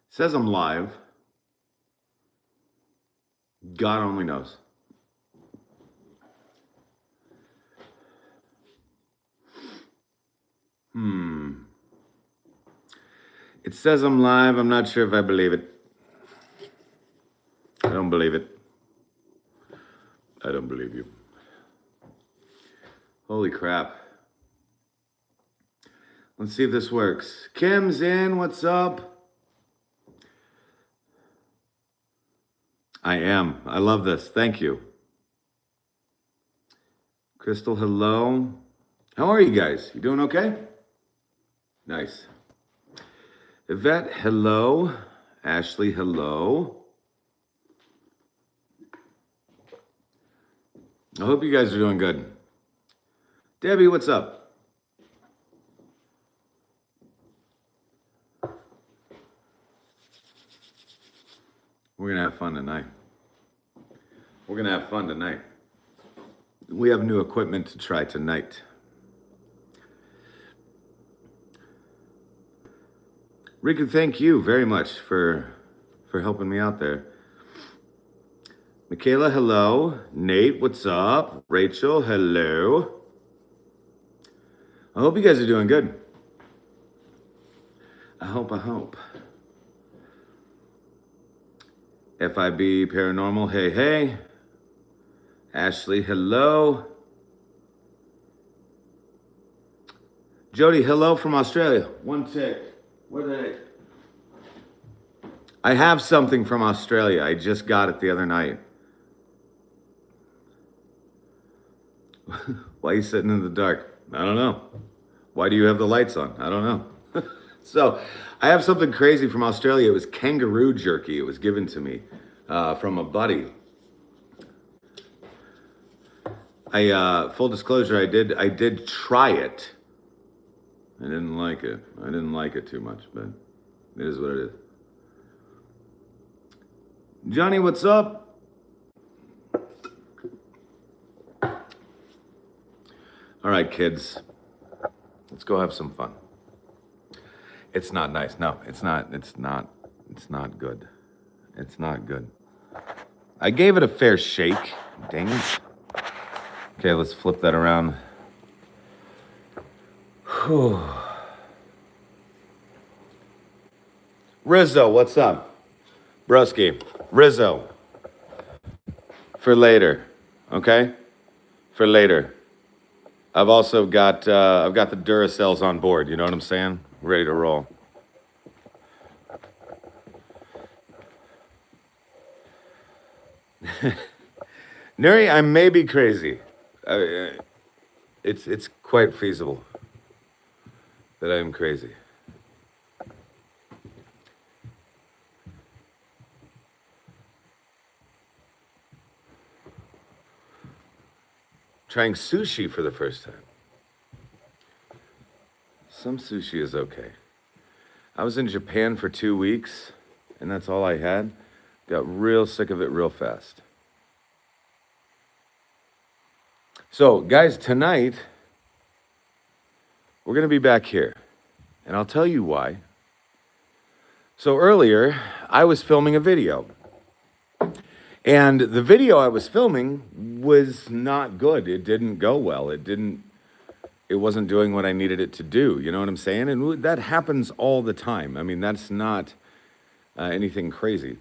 Says I'm live. God only knows. It says I'm live. I'm not sure if I believe it. I don't believe it. I don't believe you. Holy crap. Let's see if this works. Kim's in. What's up? I am. I love this. Thank you. Crystal, hello. How are you guys? You doing okay? Nice. Yvette, hello. Ashley, hello. I hope you guys are doing good. Debbie, what's up? We're going to have fun tonight. We're going to have fun tonight. We have new equipment to try tonight. Rika, thank you very much for helping me out there. Michaela, hello. Nate, what's up? Rachel, hello. I hope you guys are doing good. I hope. FIB Paranormal, hey. Ashley, hello. Jody, hello from Australia. One tick. What are they? I have something from Australia. I just got it the other night. Why are you sitting in the dark? I don't know. Why do you have the lights on? I don't know. So, I have something crazy from Australia. It was kangaroo jerky. It was given to me from a buddy. Full disclosure, I did try it. I didn't like it. I didn't like it too much, but it is what it is. Johnny, what's up? All right, kids. Let's go have some fun. It's not nice. No, it's not good. It's not good. I gave it a fair shake. Dang it. Okay, let's flip that around. Whew. Rizzo, what's up? Broski, Rizzo. For later, okay? For later. I've also got the Duracells on board, you know what I'm saying? Ready to roll. Nuri, I may be crazy. It's quite feasible that I am crazy. Trying sushi for the first time. Some sushi is okay. I was in Japan for 2 weeks, and that's all I had. Got real sick of it real fast. So, guys, tonight, we're going to be back here, and I'll tell you why. So earlier, I was filming a video, and the video I was filming was not good. It didn't go well. It wasn't doing what I needed it to do. You know what I'm saying? And that happens all the time. I mean, that's not anything crazy.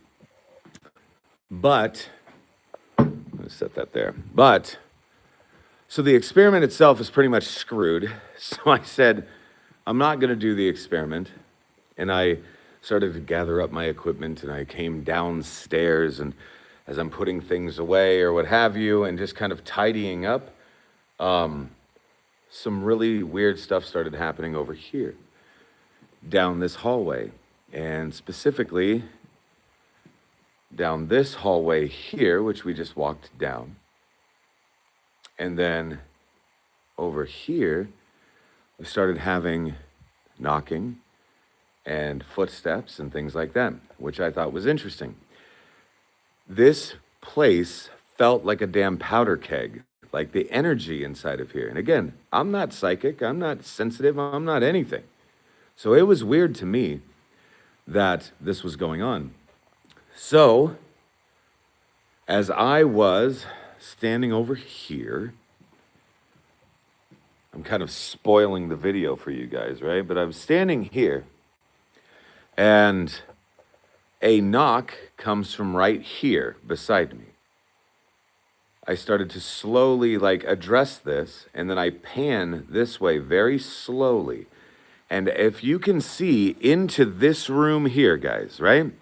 But, let's set that there. But, so the experiment itself is pretty much screwed. So I said, I'm not going to do the experiment. And I started to gather up my equipment, and I came downstairs, and as I'm putting things away or what have you, and just kind of tidying up, some really weird stuff started happening over here, down this hallway, and specifically down this hallway here, which we just walked down. And then over here, we started having knocking and footsteps and things like that, which I thought was interesting. This place felt like a damn powder keg, like the energy inside of here. And again, I'm not psychic, I'm not sensitive, I'm not anything. So it was weird to me that this was going on. So, as I was standing over here, I'm kind of spoiling the video for you guys, right? But I'm standing here, and a knock comes from right here beside me. I started to slowly like address this, and then I pan this way very slowly. And if you can see into this room here, guys, right?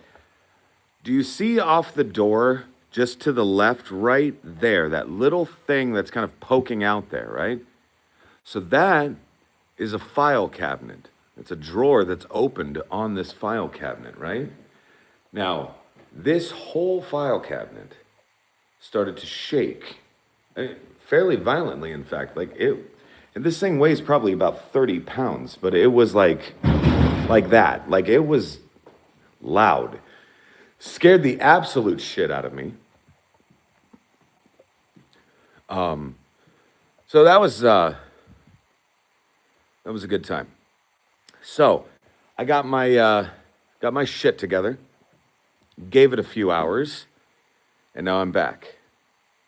Do you see off the door just to the left, right there, that little thing that's kind of poking out there, right? So that is a file cabinet. It's a drawer that's opened on this file cabinet, right? Now, this whole file cabinet started to shake, fairly violently, in fact. And this thing weighs probably about 30 pounds, but it was like that. Like, it was loud. Scared the absolute shit out of me. So that was a good time. So I got my shit together, gave it a few hours, and now I'm back,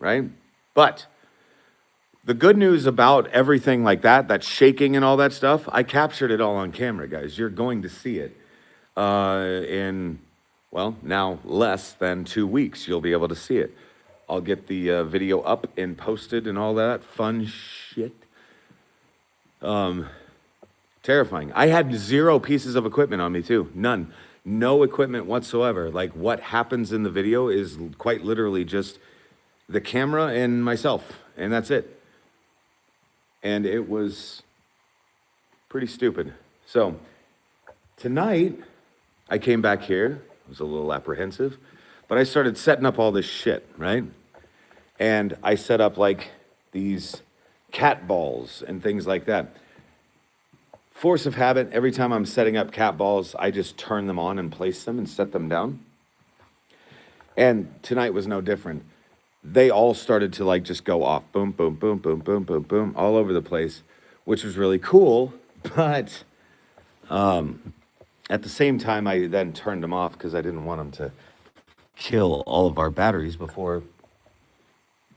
right? But the good news about everything like that shaking and all that stuff, I captured it all on camera, guys. You're going to see it in, well, now less than 2 weeks. You'll be able to see it. I'll get the video up and posted and all that fun shit. Terrifying. I had 0 pieces of equipment on me too. None. No equipment whatsoever. Like, what happens in the video is quite literally just the camera and myself, and that's it. And it was pretty stupid. So tonight, I came back here. I was a little apprehensive, but I started setting up all this shit, right? And I set up like these cat balls and things like that. Force of habit, every time I'm setting up cat balls, I just turn them on and place them and set them down. And tonight was no different. They all started to like just go off. Boom, boom, boom, boom, boom, boom, boom, all over the place, which was really cool. But at the same time, I then turned them off because I didn't want them to kill all of our batteries before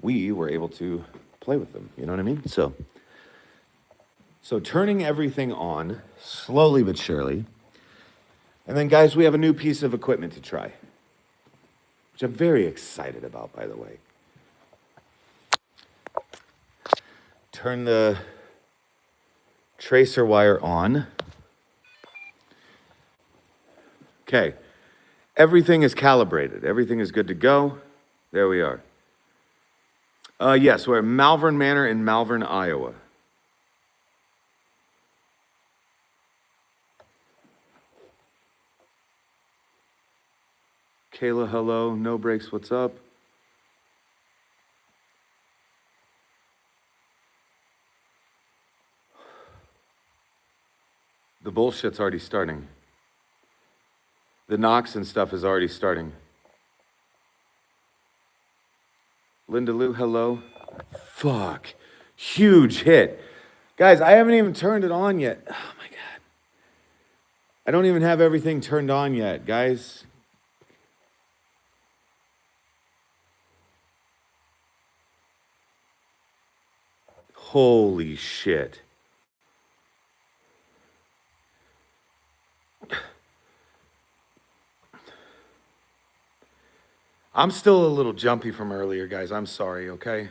we were able to play with them. You know what I mean? So turning everything on, slowly but surely. And then, guys, we have a new piece of equipment to try, which I'm very excited about, by the way. Turn the tracer wire on. Okay. Everything is calibrated. Everything is good to go. There we are. Yes, we're at Malvern Manor in Malvern, Iowa. Kayla, hello. No Breaks, what's up? The bullshit's already starting. The knocks and stuff is already starting. Linda Lou, hello. Fuck. Huge hit. Guys, I haven't even turned it on yet. Oh my God. I don't even have everything turned on yet, guys. Holy shit. I'm still a little jumpy from earlier, guys. I'm sorry, okay?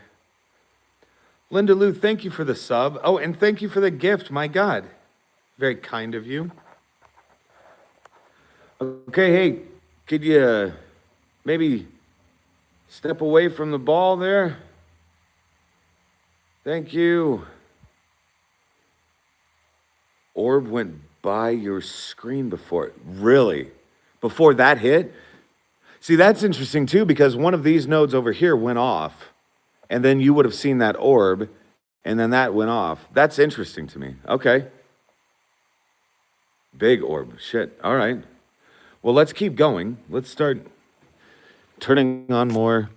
Linda Lou, thank you for the sub. Oh, and thank you for the gift. My God. Very kind of you. Okay, hey, could you maybe step away from the ball there? Thank you. Orb went by your screen before. Really? Before that hit? See, that's interesting too, because one of these nodes over here went off, and then you would have seen that orb, and then that went off. That's interesting to me. Okay. Big orb. Shit. All right. Well, let's keep going. Let's start turning on more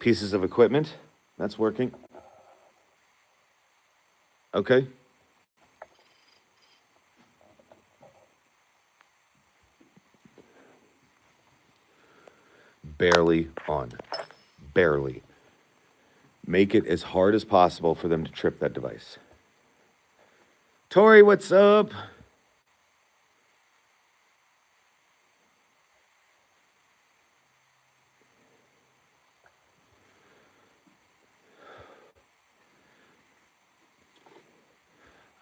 pieces of equipment. That's working. Okay. barely on. Barely. Make it as hard as possible for them to trip that device. Tori, what's up?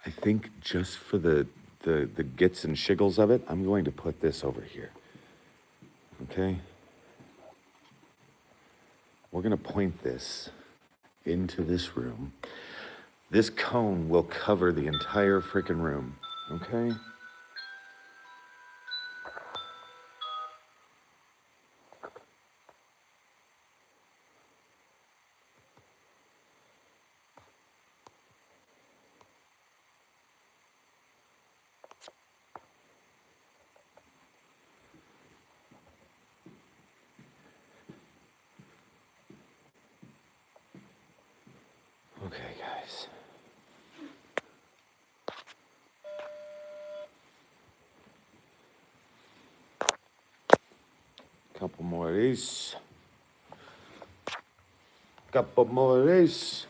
I think just for the gits and shiggles of it, I'm going to put this over here. Okay? We're going to point this into this room. This cone will cover the entire freaking room. Okay? Okay, guys. Couple more of these. Couple more of these.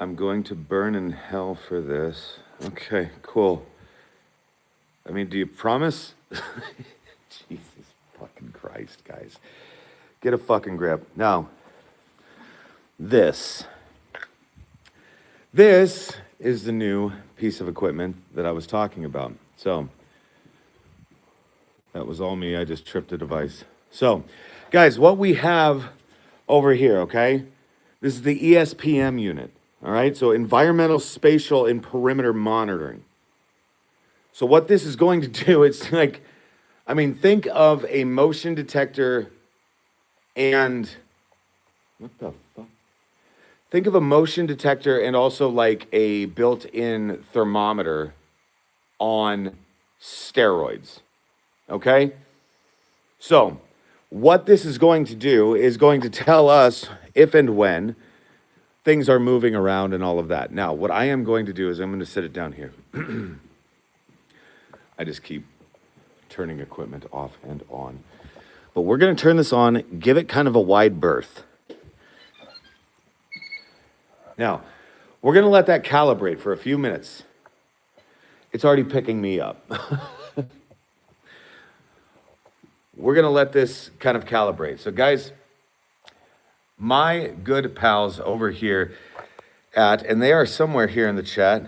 I'm going to burn in hell for this. Okay, cool. I mean, do you promise? Jesus fucking Christ, guys. Get a fucking grip. Now, this is the new piece of equipment that I was talking about. So, that was all me. I just tripped a device. So, guys, what we have over here, okay? This is the ESPM unit, all right? So, environmental, spatial, and perimeter monitoring. So, what this is going to do, it's like, I mean, think of a motion detector and what the fuck? Think of a motion detector and also like a built-in thermometer on steroids. Okay? So, what this is going to do is going to tell us if and when things are moving around and all of that. Now, what I am going to do is I'm going to set it down here. I just keep turning equipment off and on. But we're going to turn this on, give it kind of a wide berth. Now, we're going to let that calibrate for a few minutes. It's already picking me up. We're going to let this kind of calibrate. So, guys, my good pals over here and they are somewhere here in the chat.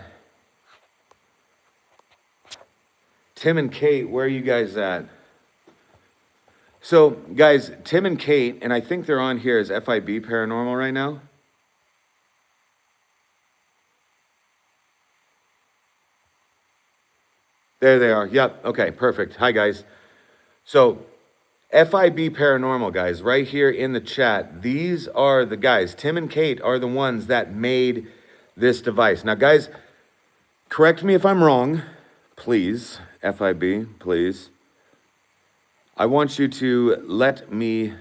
Tim and Kate, where are you guys at? So, guys, Tim and Kate, and I think they're on here as FIB Paranormal right now. There they are. Yep. Okay, perfect. Hi, guys. So, FIB Paranormal, guys, right here in the chat. These are the guys. Tim and Kate are the ones that made this device. Now, guys, correct me if I'm wrong, please. FIB, please. I want you to let me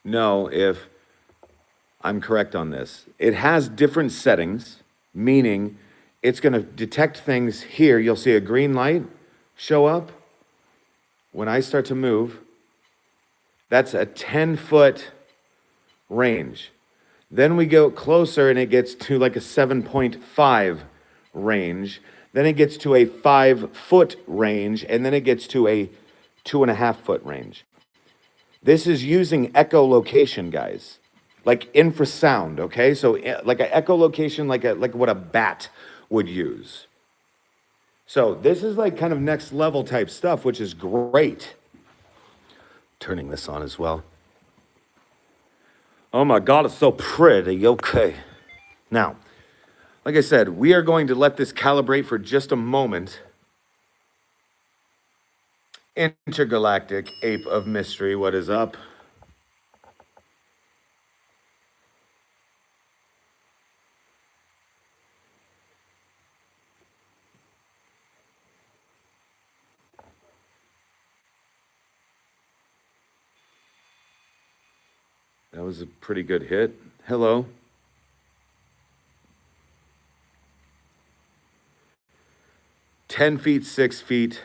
know if I'm correct on this. It has different settings, meaning it's going to detect things here. You'll see a green light show up. When I start to move, that's a 10-foot range. Then we go closer and it gets to like a 7.5 range. Then it gets to a 5-foot range, and then it gets to a 2.5-foot range. This is using echolocation, guys, like infrasound, okay? So like an echolocation, like what a bat would use. So this is like kind of next level type stuff, which is great. Turning this on as well. Oh my God, it's so pretty. Okay. Now, like I said, we are going to let this calibrate for just a moment. Intergalactic Ape of Mystery, what is up? That was a pretty good hit. Hello. 10 feet, 6 feet,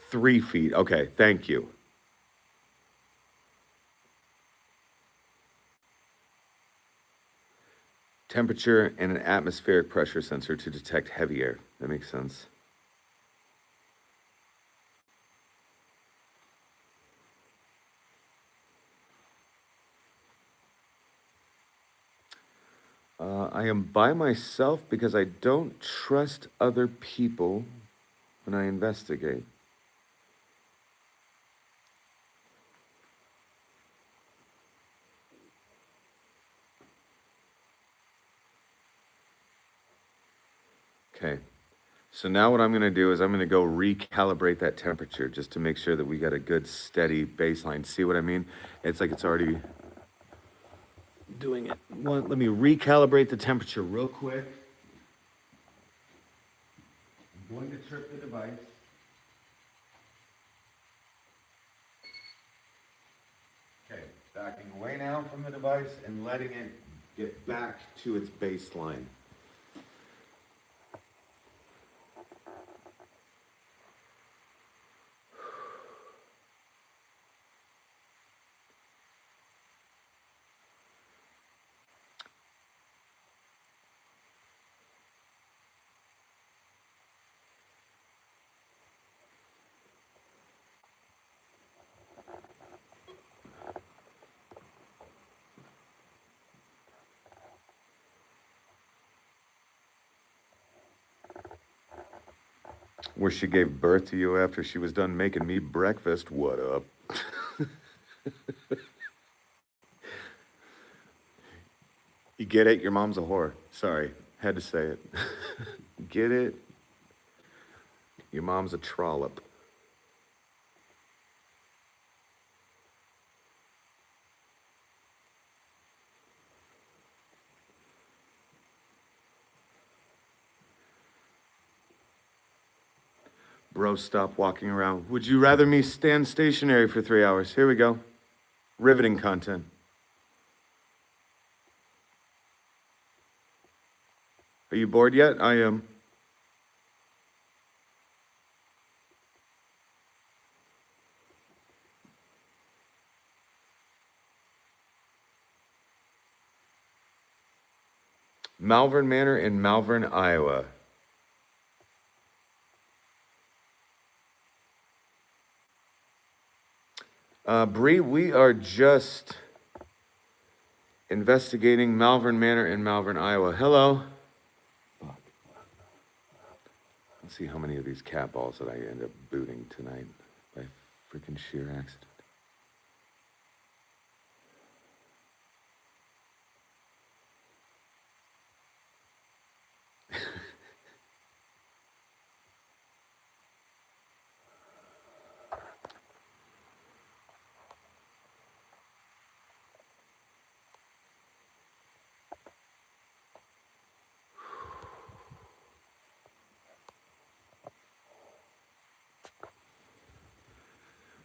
3 feet. Okay, thank you. Temperature and an atmospheric pressure sensor to detect heavy air. That makes sense. I am by myself because I don't trust other people when I investigate. Okay. So now what I'm going to do is I'm going to go recalibrate that temperature just to make sure that we got a good steady baseline. See what I mean? It's like it's already doing it. Let me recalibrate the temperature real quick. I'm going to trip the device. Okay, backing away now from the device and letting it get back to its baseline. Where she gave birth to you after she was done making me breakfast. What up? You get it? Your mom's a whore. Sorry, had to say it. Get it? Your mom's a trollop. Bro, stop walking around. Would you rather me stand stationary for 3 hours? Here we go. Riveting content. Are you bored yet? I am. Malvern Manor in Malvern, Iowa. Bree, we are just investigating Malvern Manor in Malvern, Iowa. Hello. Fuck. Let's see how many of these cat balls that I end up booting tonight by freaking sheer accident.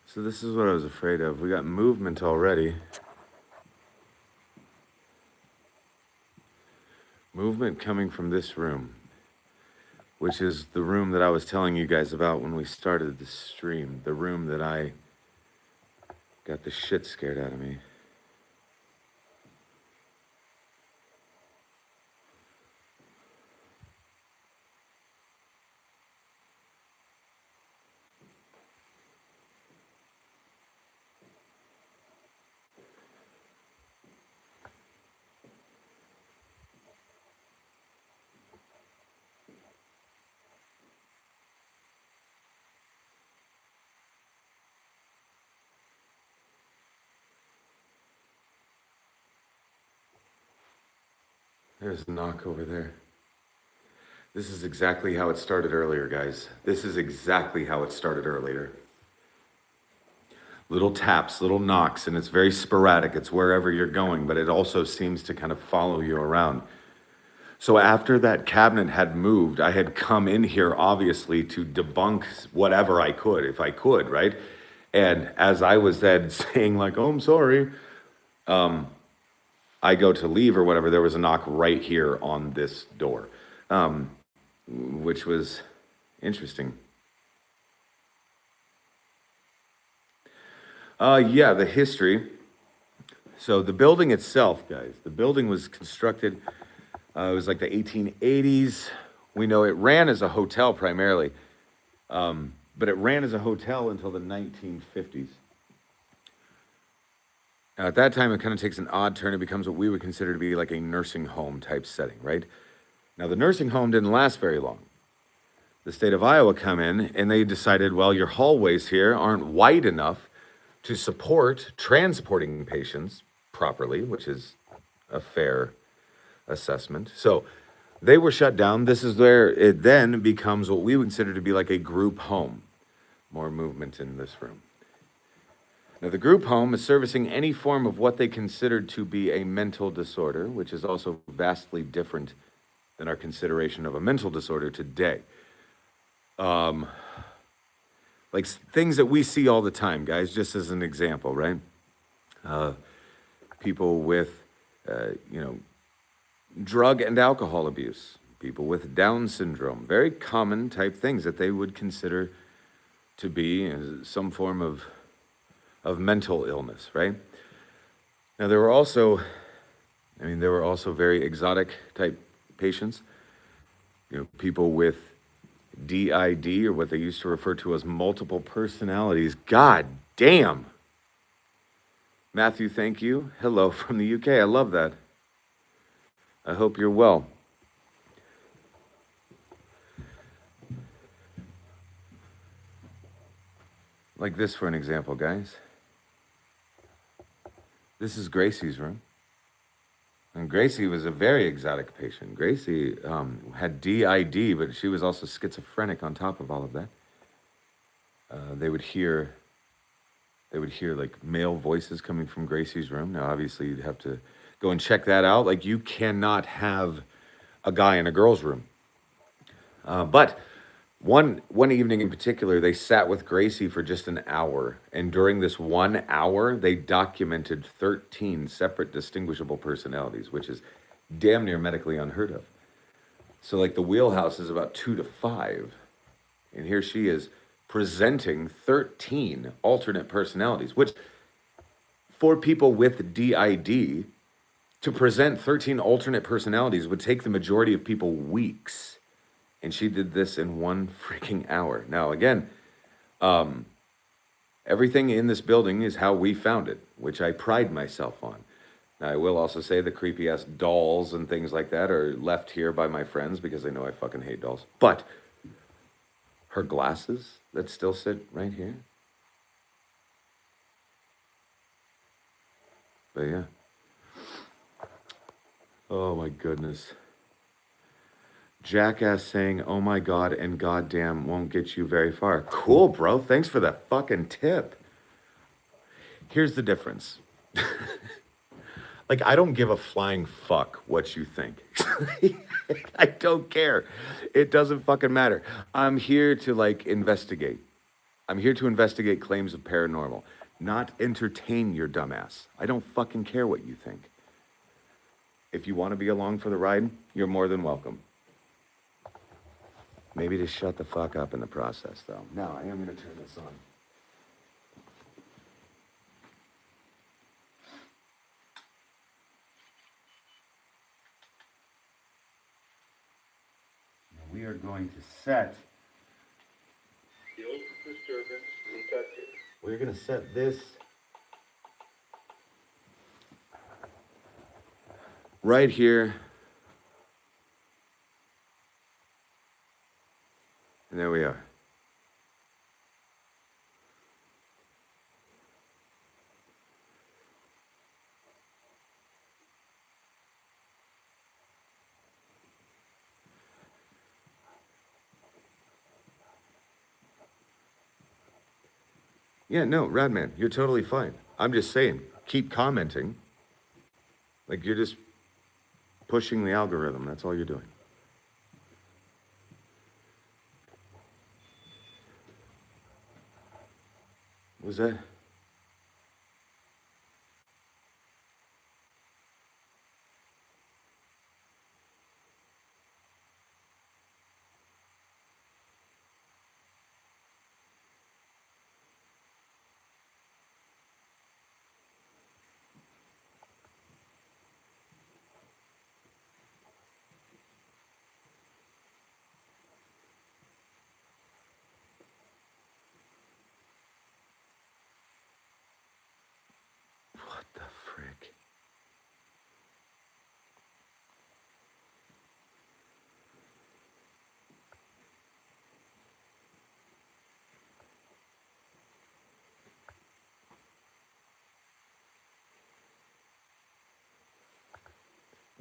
So this is what I was afraid of. We got movement already. Movement coming from this room, which is the room that I was telling you guys about when we started the stream. The room that I got the shit scared out of me. There's a knock over there. This is exactly how it started earlier, guys. This is exactly how it started earlier. Little taps, little knocks, and it's very sporadic. It's wherever you're going, but it also seems to kind of follow you around. So after that cabinet had moved, I had come in here obviously to debunk whatever I could, if I could, right? And as I was then saying like, "Oh, I'm sorry," I go to leave or whatever, there was a knock right here on this door, which was interesting. Yeah, the history. So the building itself, guys, the building was constructed, it was like the 1880s. We know it ran as a hotel primarily, but it ran as a hotel until the 1950s. Now, at that time, it kind of takes an odd turn. It becomes what we would consider to be like a nursing home type setting, right? Now, the nursing home didn't last very long. The state of Iowa come in and they decided, well, your hallways here aren't wide enough to support transporting patients properly, which is a fair assessment. So they were shut down. This is where it then becomes what we would consider to be like a group home. More movement in this room. Now, the group home is servicing any form of what they considered to be a mental disorder, which is also vastly different than our consideration of a mental disorder today. Like things that we see all the time, guys, just as an example, right? People with, drug and alcohol abuse, people with Down syndrome, very common type things that they would consider to be some form of mental illness, right? Now, there were also very exotic type patients, people with DID, or what they used to refer to as multiple personalities. God damn. Matthew, thank you. Hello from the UK. I love that. I hope you're well. Like this, for an example, guys. This is Gracie's room. And Gracie was a very exotic patient. Gracie had DID, but she was also schizophrenic on top of all of that. They would hear like male voices coming from Gracie's room. Now, obviously, you'd have to go and check that out. Like, you cannot have a guy in a girl's room. But one evening in particular, they sat with Gracie for just an hour. And during this 1 hour, they documented 13 separate distinguishable personalities, which is damn near medically unheard of. So, like, the wheelhouse is about 2 to 5. And here she is presenting 13 alternate personalities, which for people with DID, to present 13 alternate personalities would take the majority of people weeks. And she did this in 1 freaking hour. Now, again, everything in this building is how we found it, which I pride myself on. Now, I will also say the creepy ass dolls and things like that are left here by my friends because they know I fucking hate dolls. But her glasses that still sit right here. But yeah. Oh my goodness. Jackass saying, oh my God, and goddamn won't get you very far. Cool, bro. Thanks for that fucking tip. Here's the difference. Like, I don't give a flying fuck what you think. I don't care. It doesn't fucking matter. I'm here to, like, investigate. I'm here to investigate claims of paranormal, not entertain your dumbass. I don't fucking care what you think. If you want to be along for the ride, you're more than welcome. Maybe just shut the fuck up in the process, though. Now, I am going to turn this on. We are going to set. Field disturbance detected. We're going to set this right here. And there we are. Yeah, no, Radman, you're totally fine. I'm just saying, keep commenting. Like, you're just pushing the algorithm. That's all you're doing. What was that?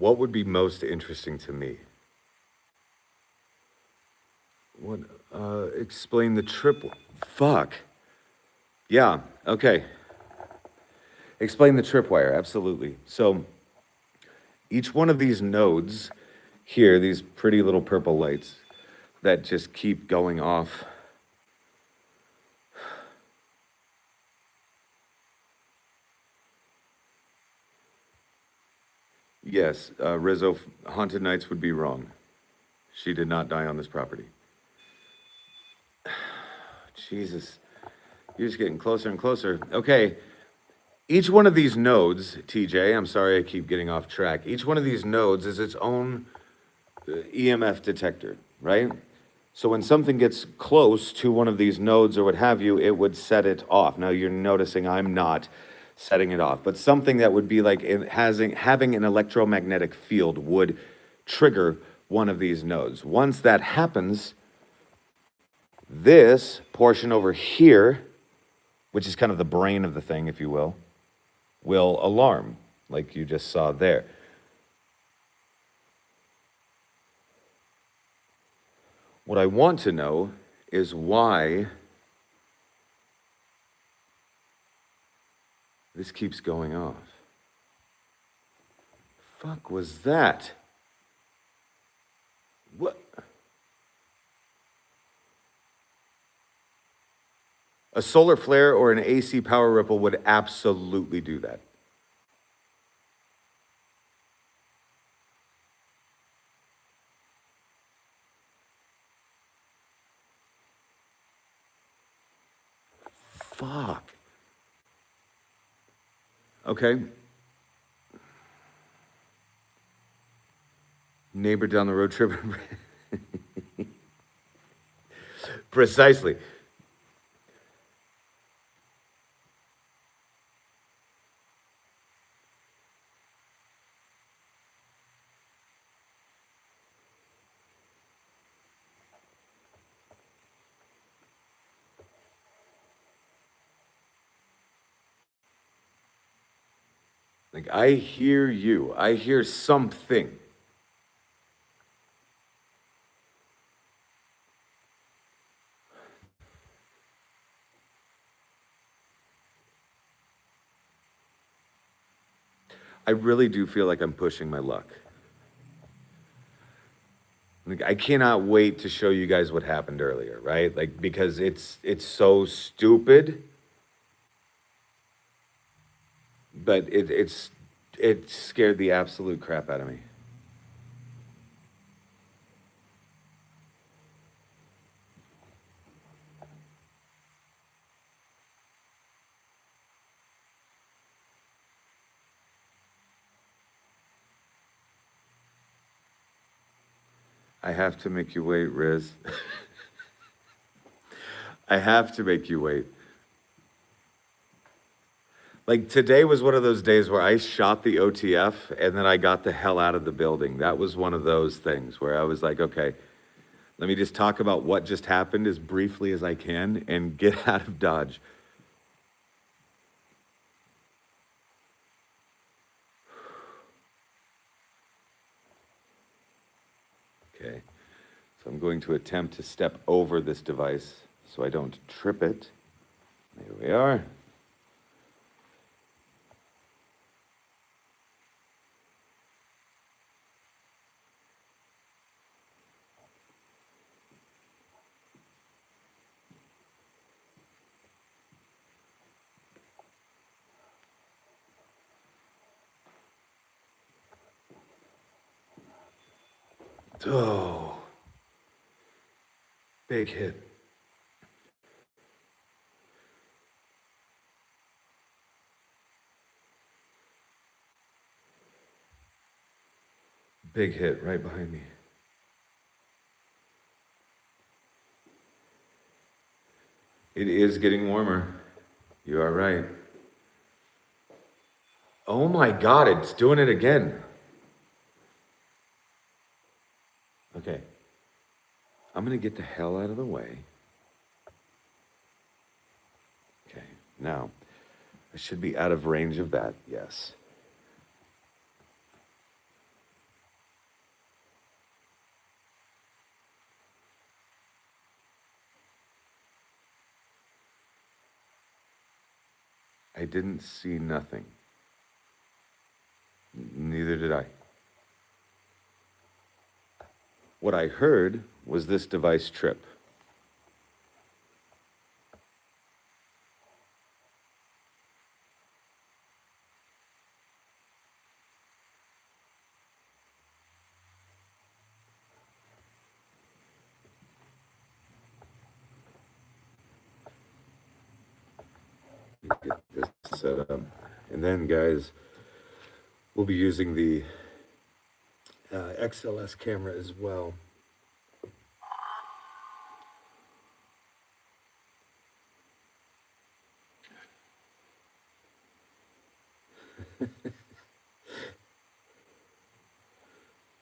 What would be most interesting to me? What? Explain the trip. Fuck. Yeah. Okay. Explain the tripwire. Absolutely. So each one of these nodes here, these pretty little purple lights that just keep going off. Yes, Rizzo, Haunted Nights would be wrong. She did not die on this property. Jesus. You're just getting closer and closer. Okay. Each one of these nodes, TJ, I'm sorry I keep getting off track. Each one of these nodes is its own EMF detector, right? So when something gets close to one of these nodes or what have you, it would set it off. Now you're noticing I'm not setting it off, but something that would be like having an electromagnetic field would trigger one of these nodes. Once that happens, this portion over here, which is kind of the brain of the thing, if you will alarm, like you just saw there. What I want to know is why this keeps going off. Fuck was that? What? A solar flare or an AC power ripple would absolutely do that. Fuck. Okay. Neighbor down the road trip. Precisely. Like, I hear you. I hear something. I really do feel like I'm pushing my luck. Like, I cannot wait to show you guys what happened earlier, right? Like, because it's so stupid, but it scared the absolute crap out of me. I have to make you wait, Riz. I have to make you wait. Like, today was one of those days where I shot the OTF and then I got the hell out of the building. That was one of those things where I was like, okay, let me just talk about what just happened as briefly as I can and get out of Dodge. Okay, so I'm going to attempt to step over this device so I don't trip it. There we are. Oh, big hit. Big hit right behind me. It is getting warmer. You are right. Oh my God, it's doing it again. Okay. I'm going to get the hell out of the way. Okay. Now, I should be out of range of that. Yes. I didn't see nothing. Neither did I. What I heard was this device trip. Get this set up. And then, guys, we'll be using the XLS camera as well.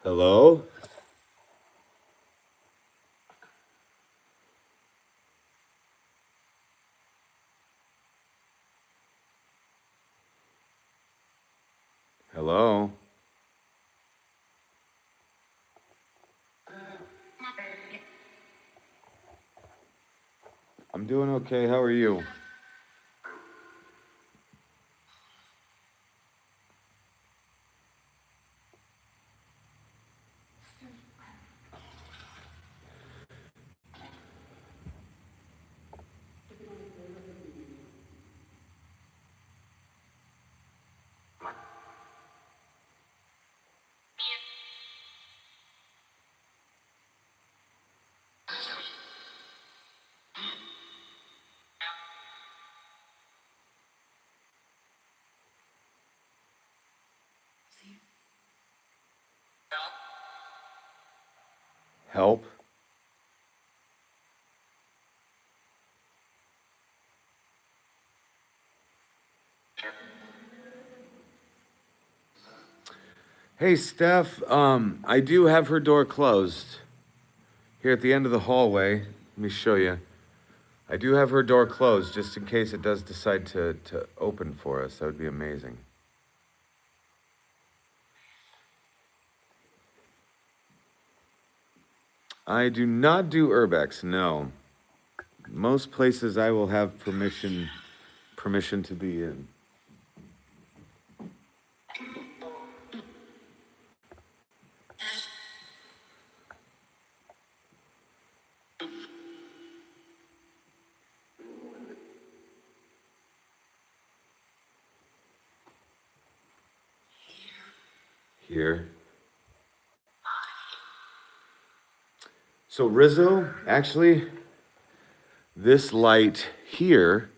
Hello? Hello? I'm doing okay. How are you? Help? Hey, Steph. I do have her door closed here at the end of the hallway. Let me show you. I do have her door closed just in case it does decide to open for us. That would be amazing. I do not do urbex, no. Most places I will have permission to be in. Here. So Rizzo, actually, this light here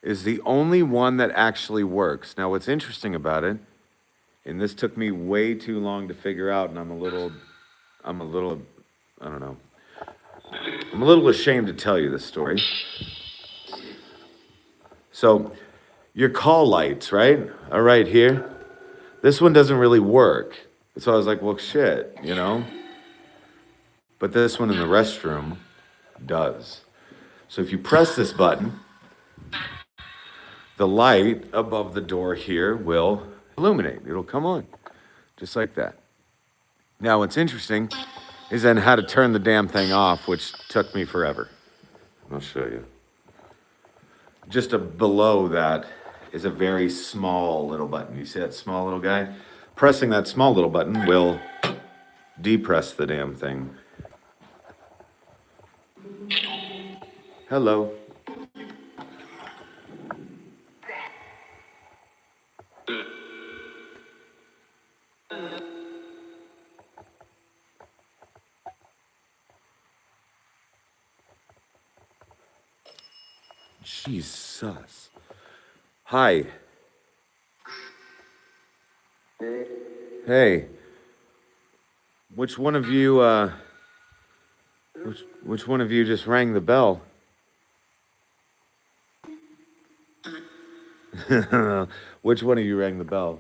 is the only one that actually works. Now, what's interesting about it, and this took me way too long to figure out, and I'm a little, I don't know, I'm a little ashamed to tell you this story. So, your call lights, right, are right here. This one doesn't really work. So I was like, well, shit, you know? But this one in the restroom does. So if you press this button, the light above the door here will illuminate. It'll come on, just like that. Now, what's interesting is then how to turn the damn thing off, which took me forever. I'll show you. Just below that is a very small little button. You see that small little guy? Pressing that small little button will depress the damn thing. Hello. Jesus. Hi. Hey. Which one of you which one of you just rang the bell? Which one of you rang the bell?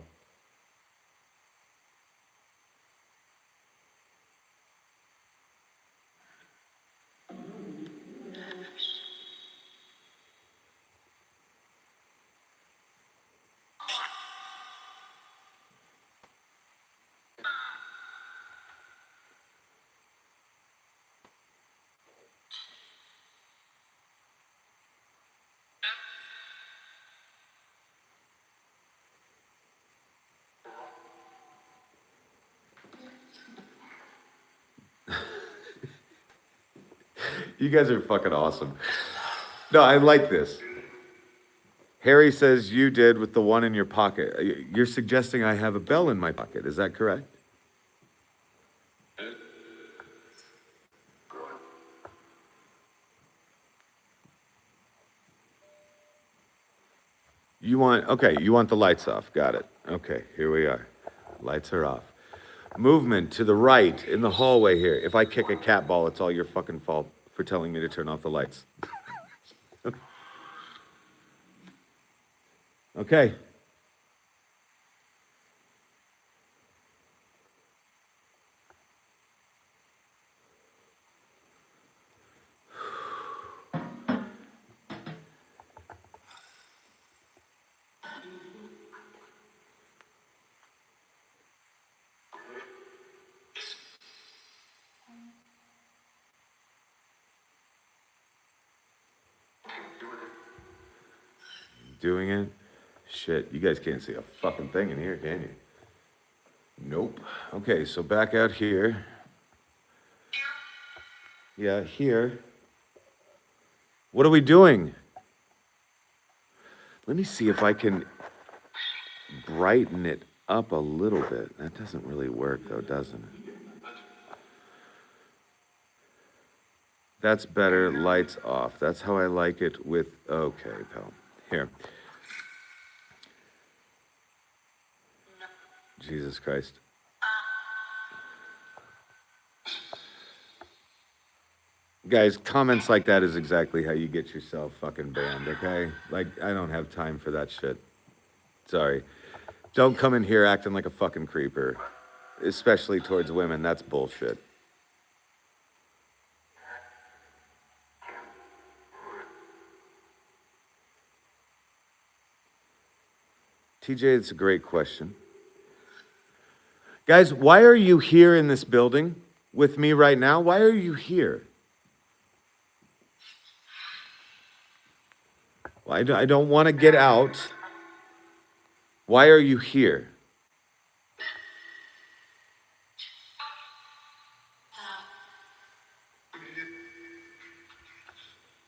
You guys are fucking awesome. No, I like this. Harry says you did with the one in your pocket. You're suggesting I have a bell in my pocket. Is that correct? You want the lights off. Got it. Okay, here we are. Lights are off. Movement to the right in the hallway here. If I kick a cat ball, it's all your fucking fault for telling me to turn off the lights. Okay. Doing it? Shit, you guys can't see a fucking thing in here, can you? Nope. Okay, so back out here. Yeah, here. What are we doing? Let me see if I can brighten it up a little bit. That doesn't really work though, doesn't it? That's better. Lights off. That's how I like it with... Okay, pal. Here. Jesus Christ. Guys, comments like that is exactly how you get yourself fucking banned, okay? Like, I don't have time for that shit. Sorry. Don't come in here acting like a fucking creeper. Especially towards women. That's bullshit. TJ, it's a great question. Guys, why are you here in this building with me right now? Why are you here? Well, I don't want to get out. Why are you here?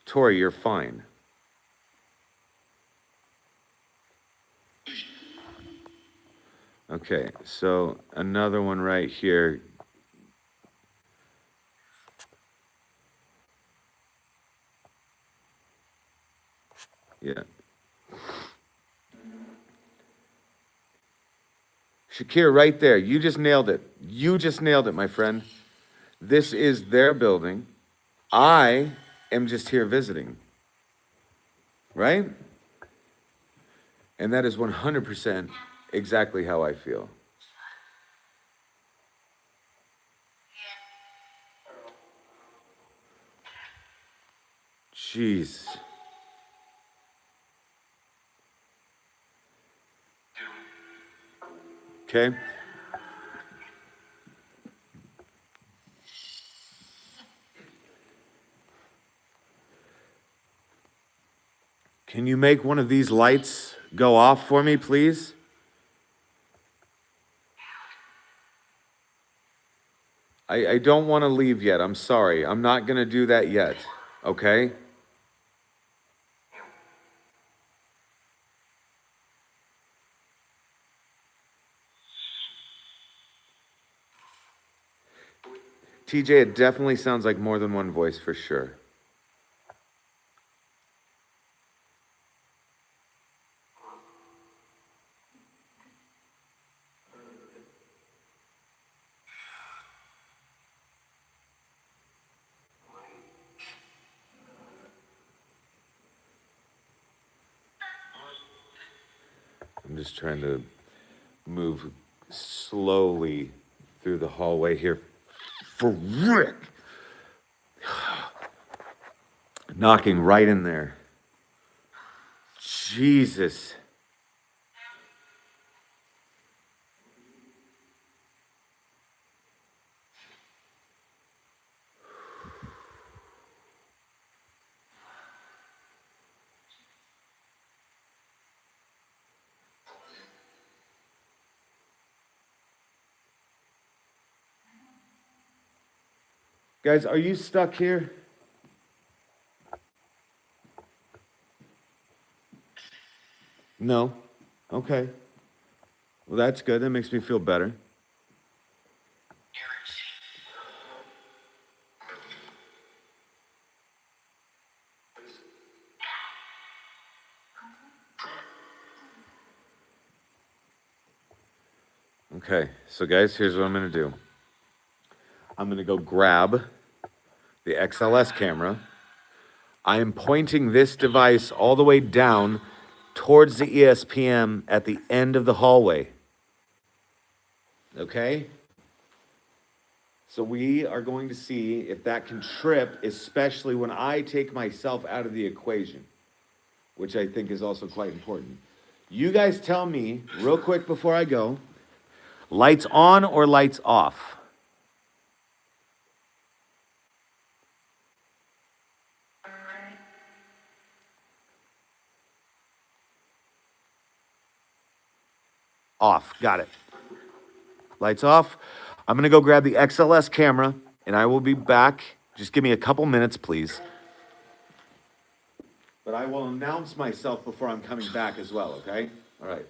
Tori, you're fine. Okay, so another one right here. Yeah. Shakir, right there. You just nailed it. You just nailed it, my friend. This is their building. I am just here visiting. Right? And that is 100% exactly how I feel. Jeez. Okay? Can you make one of these lights go off for me, please? I don't want to leave yet. I'm sorry. I'm not going to do that yet. Okay? TJ, it definitely sounds like more than one voice for sure. I'm just trying to move slowly through the hallway here. For Rick! Knocking right in there. Jesus. Guys, are you stuck here? No? Okay. Well, that's good. That makes me feel better. Okay, so guys, here's what I'm gonna do. I'm gonna go grab the XLS camera. I am pointing this device all the way down towards the ESPM at the end of the hallway. Okay? So we are going to see if that can trip, especially when I take myself out of the equation, which I think is also quite important. You guys tell me real quick before I go, lights on or lights off? Off. Got it. Lights off. I'm going to go grab the XLS camera and I will be back. Just give me a couple minutes, please. But I will announce myself before I'm coming back as well, okay? All right.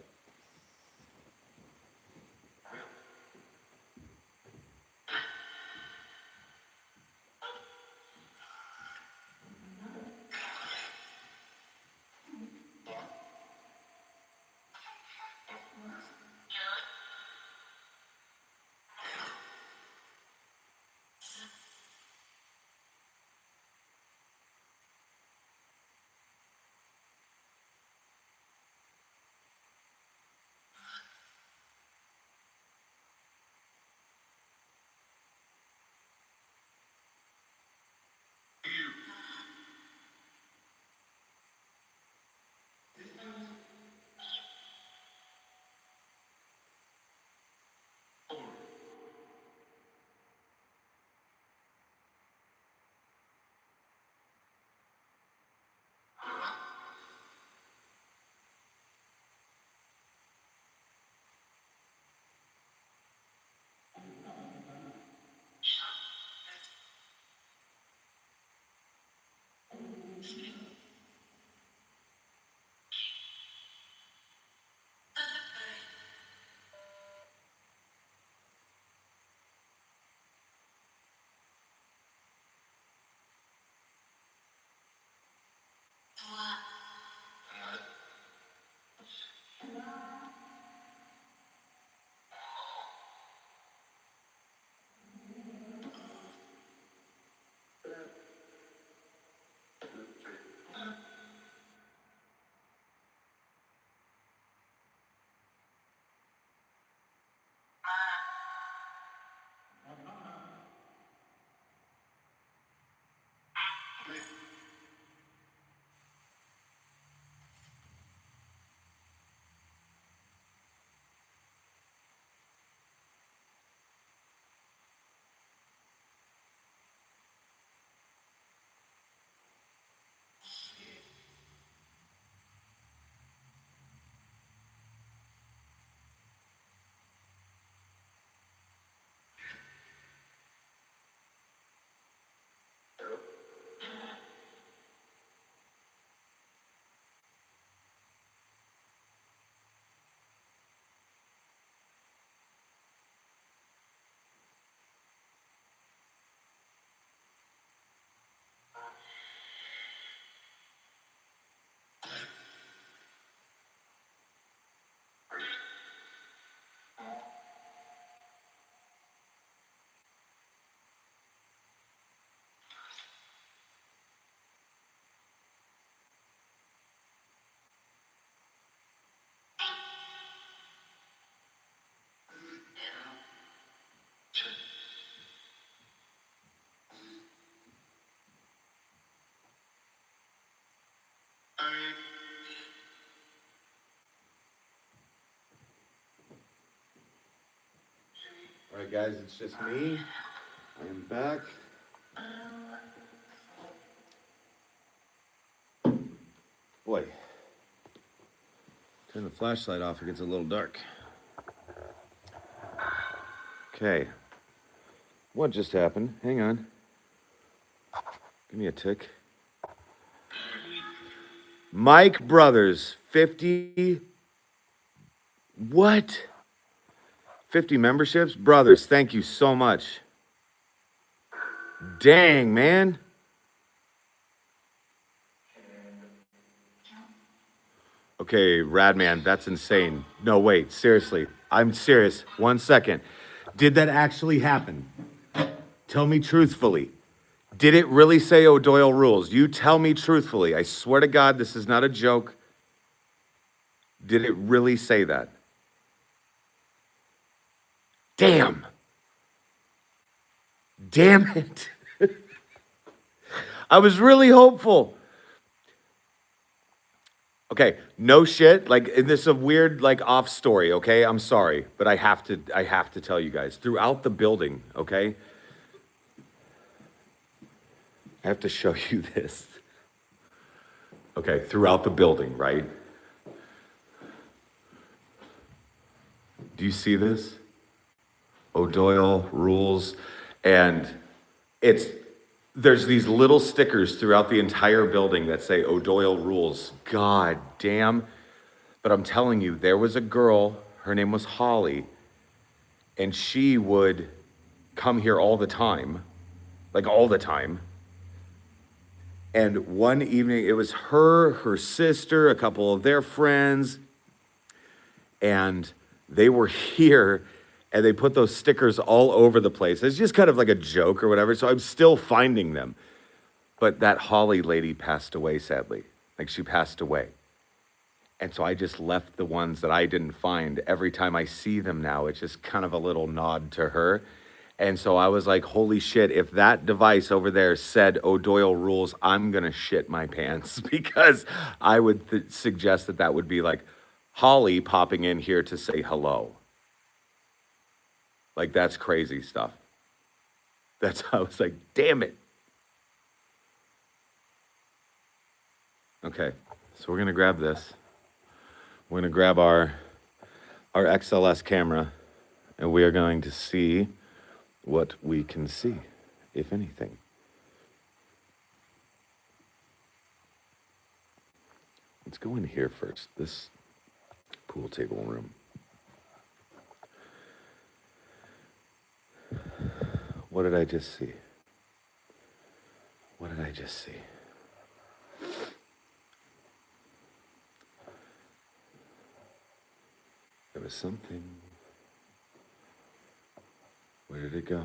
All right, guys, it's just me. I am back. Boy, turn the flashlight off, it gets a little dark. Okay. What just happened? Hang on. Give me a tick. Mike Brothers, 50. What? 50 memberships? Brothers, thank you so much. Dang, man. Okay, Radman, that's insane. No, wait, seriously. I'm serious. 1 second. Did that actually happen? Tell me truthfully. Did it really say O'Doyle rules? You tell me truthfully. I swear to God, this is not a joke. Did it really say that? Damn. Damn it. I was really hopeful. Okay, no shit. Like this is a weird like off story, okay? I'm sorry, but I have to tell you guys. Throughout the building, okay? I have to show you this. Okay, throughout the building, right? Do you see this? O'Doyle rules, and it's there's these little stickers throughout the entire building that say O'Doyle rules. God damn. But I'm telling you, there was a girl, her name was Holly, and she would come here all the time, like all the time. And one evening, it was her, her sister, a couple of their friends, and they were here and they put those stickers all over the place. It's just kind of like a joke or whatever. So I'm still finding them. But that Holly lady passed away, sadly. Like she passed away. And so I just left the ones that I didn't find. Every time I see them now, it's just kind of a little nod to her. And so I was like, holy shit, if that device over there said O'Doyle rules, I'm going to shit my pants because I would suggest that that would be like Holly popping in here to say hello. Like, that's crazy stuff. That's how I was like, damn it. Okay, so we're going to grab this. We're going to grab our XLS camera, and we are going to see what we can see, if anything. Let's go in here first, this pool table room. What did I just see? What did I just see? There was something. Where did it go?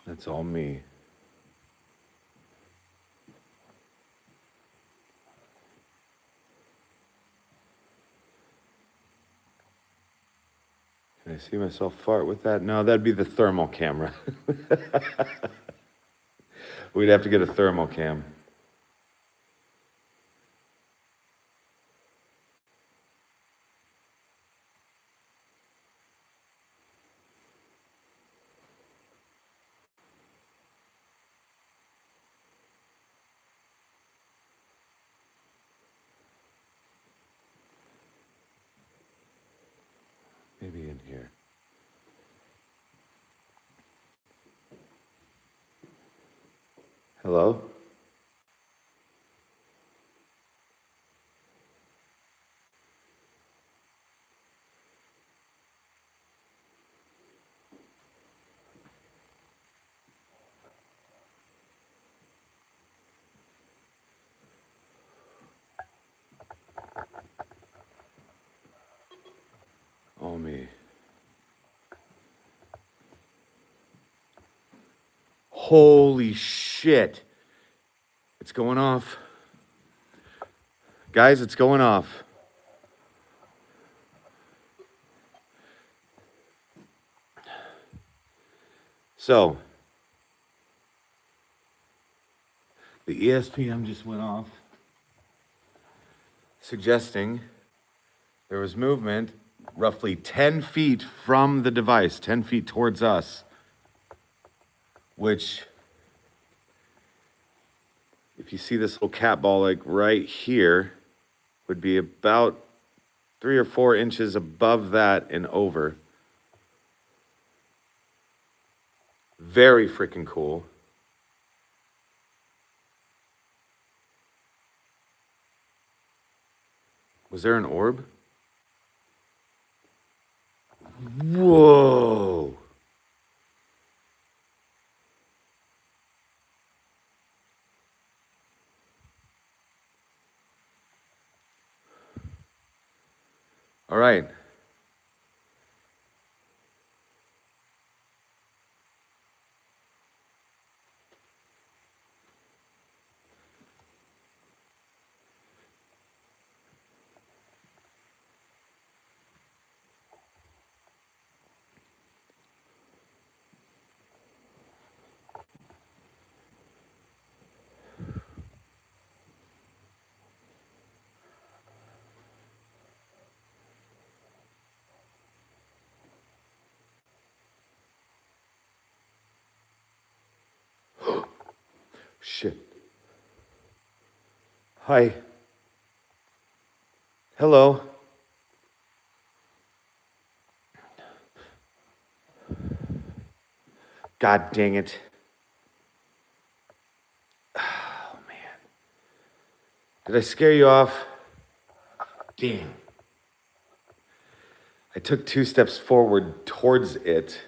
That's all me. Can I see myself fart with that? No, that'd be the thermal camera. We'd have to get a thermal cam. Maybe in here. Hello? All me. Holy shit. It's going off. Guys, it's going off. So, the ESPM just went off, suggesting there was movement roughly 10 feet from the device, 10 feet towards us, which, if you see this little cat ball like right here, would be about 3 or 4 inches above that and over. Very freaking cool. Was there an orb? Whoa. All right. Shit. Hi. Hello. God dang it. Oh, man. Did I scare you off? Damn. I took 2 steps forward towards it,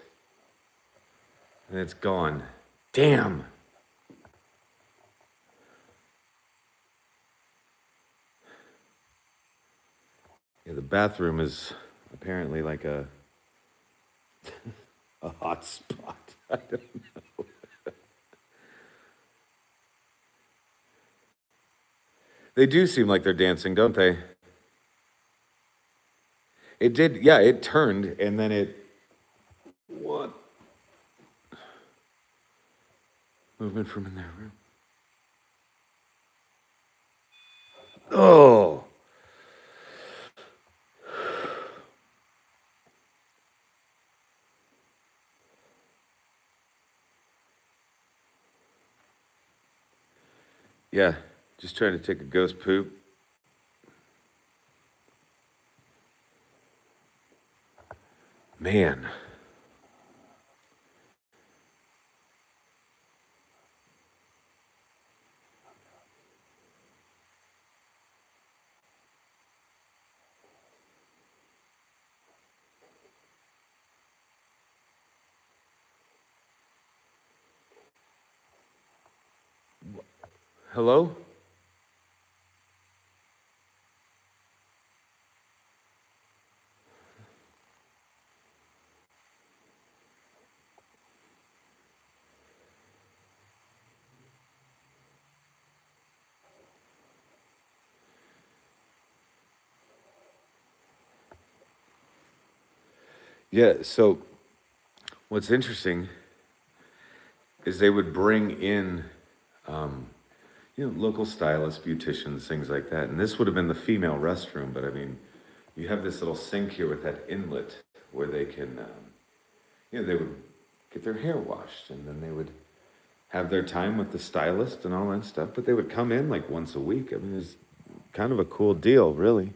and it's gone. Damn. Yeah, the bathroom is apparently like a hot spot. I don't know. They do seem like they're dancing, don't they? It did, yeah, it turned and then it. What? Movement from in there. Oh. Yeah, just trying to take a ghost poop. Man. Hello? Yeah, so what's interesting is they would bring in, local stylists, beauticians, things like that. And this would have been the female restroom, but I mean, you have this little sink here with that inlet where they can, they would get their hair washed and then they would have their time with the stylist and all that stuff. But they would come in like once a week. I mean, it's kind of a cool deal, really.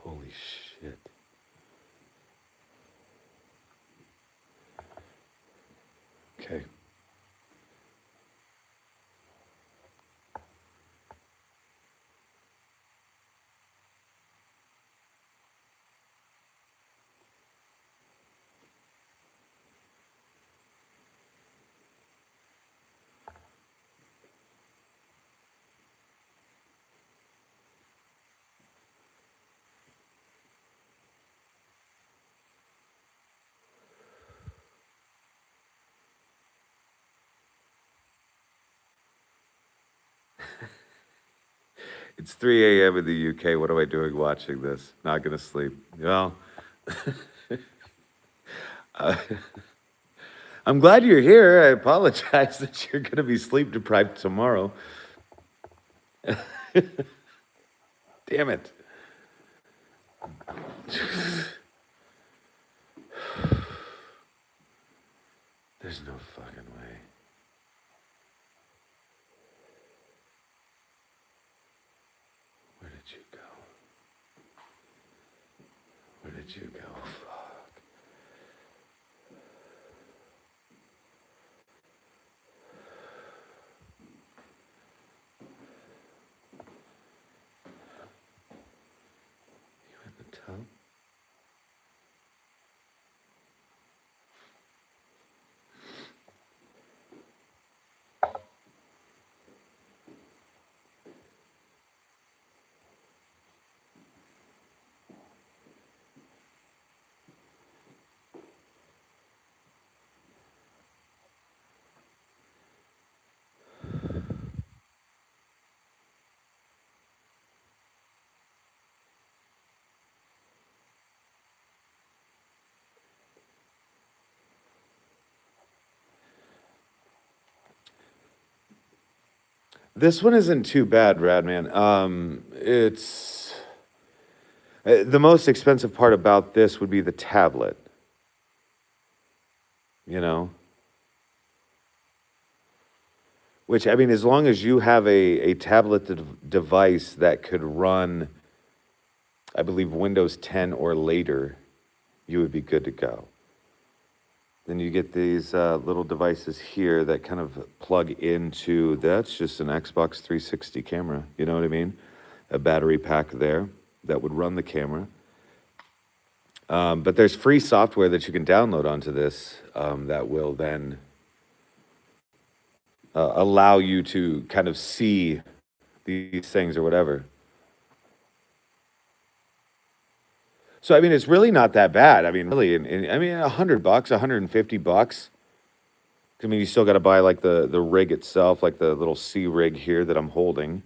Holy shit. Okay. It's 3 a.m. in the UK. What am I doing watching this? Not gonna sleep. Well, I'm glad you're here. I apologize that you're gonna be sleep deprived tomorrow. Damn it. There's no fucking way. Where did you go? Where did you go? Fuck. You in the tub? This one isn't too bad, Radman. It's the most expensive part about this would be the tablet. You know, which I mean, as long as you have a tablet device that could run, I believe Windows 10 or later, you would be good to go. Then you get these little devices here that kind of plug into, that's just an Xbox 360 camera. You know what I mean? A battery pack there that would run the camera. But there's free software that you can download onto this that will then allow you to kind of see these things or whatever. So I mean, it's really not that bad. I mean, really, I mean, $100, $150. I mean, you still got to buy like the rig itself, like the little C rig here that I'm holding.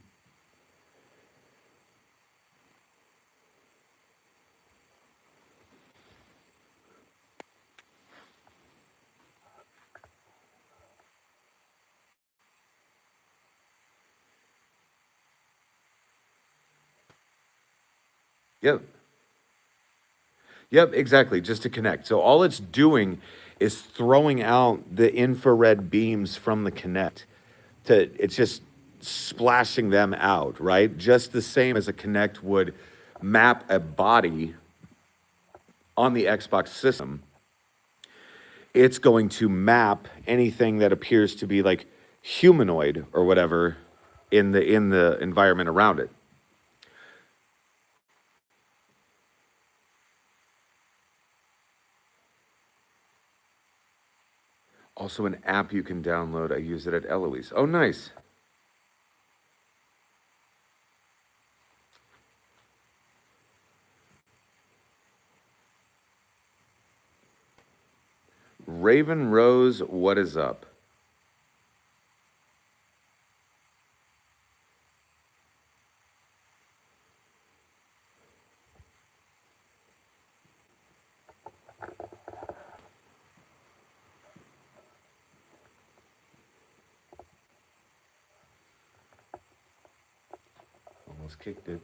Yep. Yep, exactly. Just to connect. So all it's doing is throwing out the infrared beams from the Connect. It's just splashing them out, right? Just the same as a Connect would map a body on the Xbox system. It's going to map anything that appears to be like humanoid or whatever in the environment around it. Also, an app you can download. I use it at Eloise. Oh, nice. Raven Rose, what is up? Almost kicked it.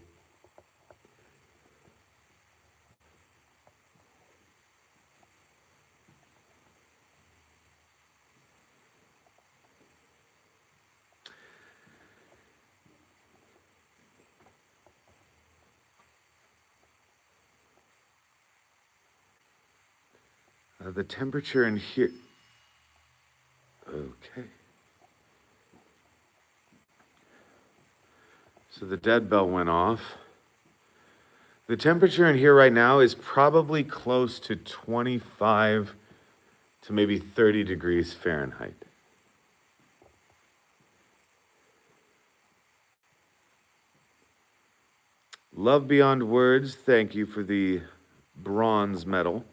The temperature in here. Okay. So the dead bell went off. The temperature in here right now is probably close to 25 to maybe 30 degrees Fahrenheit. Love beyond words. Thank you for the bronze medal.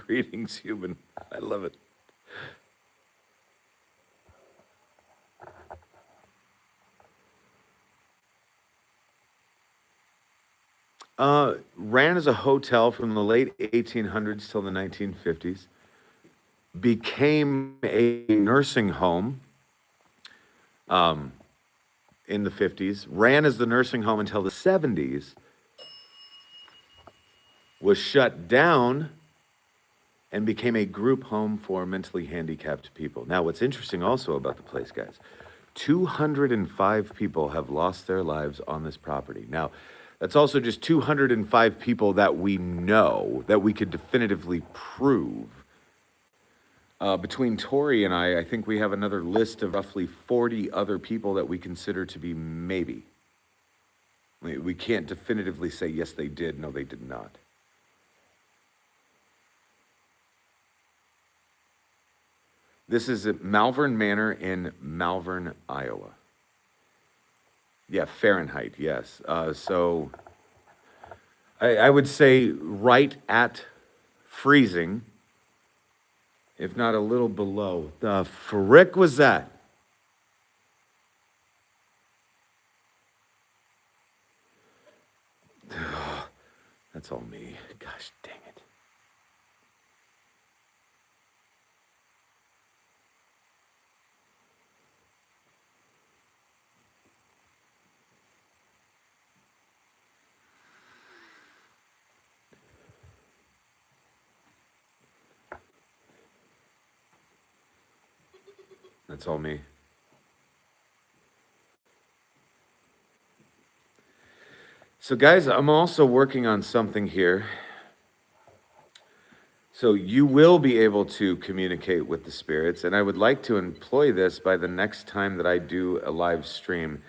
Greetings, human. I love it. Ran as a hotel from the late 1800s till the 1950s. Became a nursing home in the 50s. Ran as the nursing home until the 70s. Was shut down and became a group home for mentally handicapped people. Now, what's interesting also about the place, guys, 205 people have lost their lives on this property. Now, that's also just 205 people that we know, that we could definitively prove. Between Tori and I think we have another list of roughly 40 other people that we consider to be maybe. We can't definitively say, yes, they did, no, they did not. This is at Malvern Manor in Malvern, Iowa. Yeah, Fahrenheit, yes. So I would say right at freezing, if not a little below. The frick was that? That's all me. Gosh dang it. That's all me. So, guys, I'm also working on something here. So, you will be able to communicate with the spirits, and I would like to employ this by the next time that I do a live stream.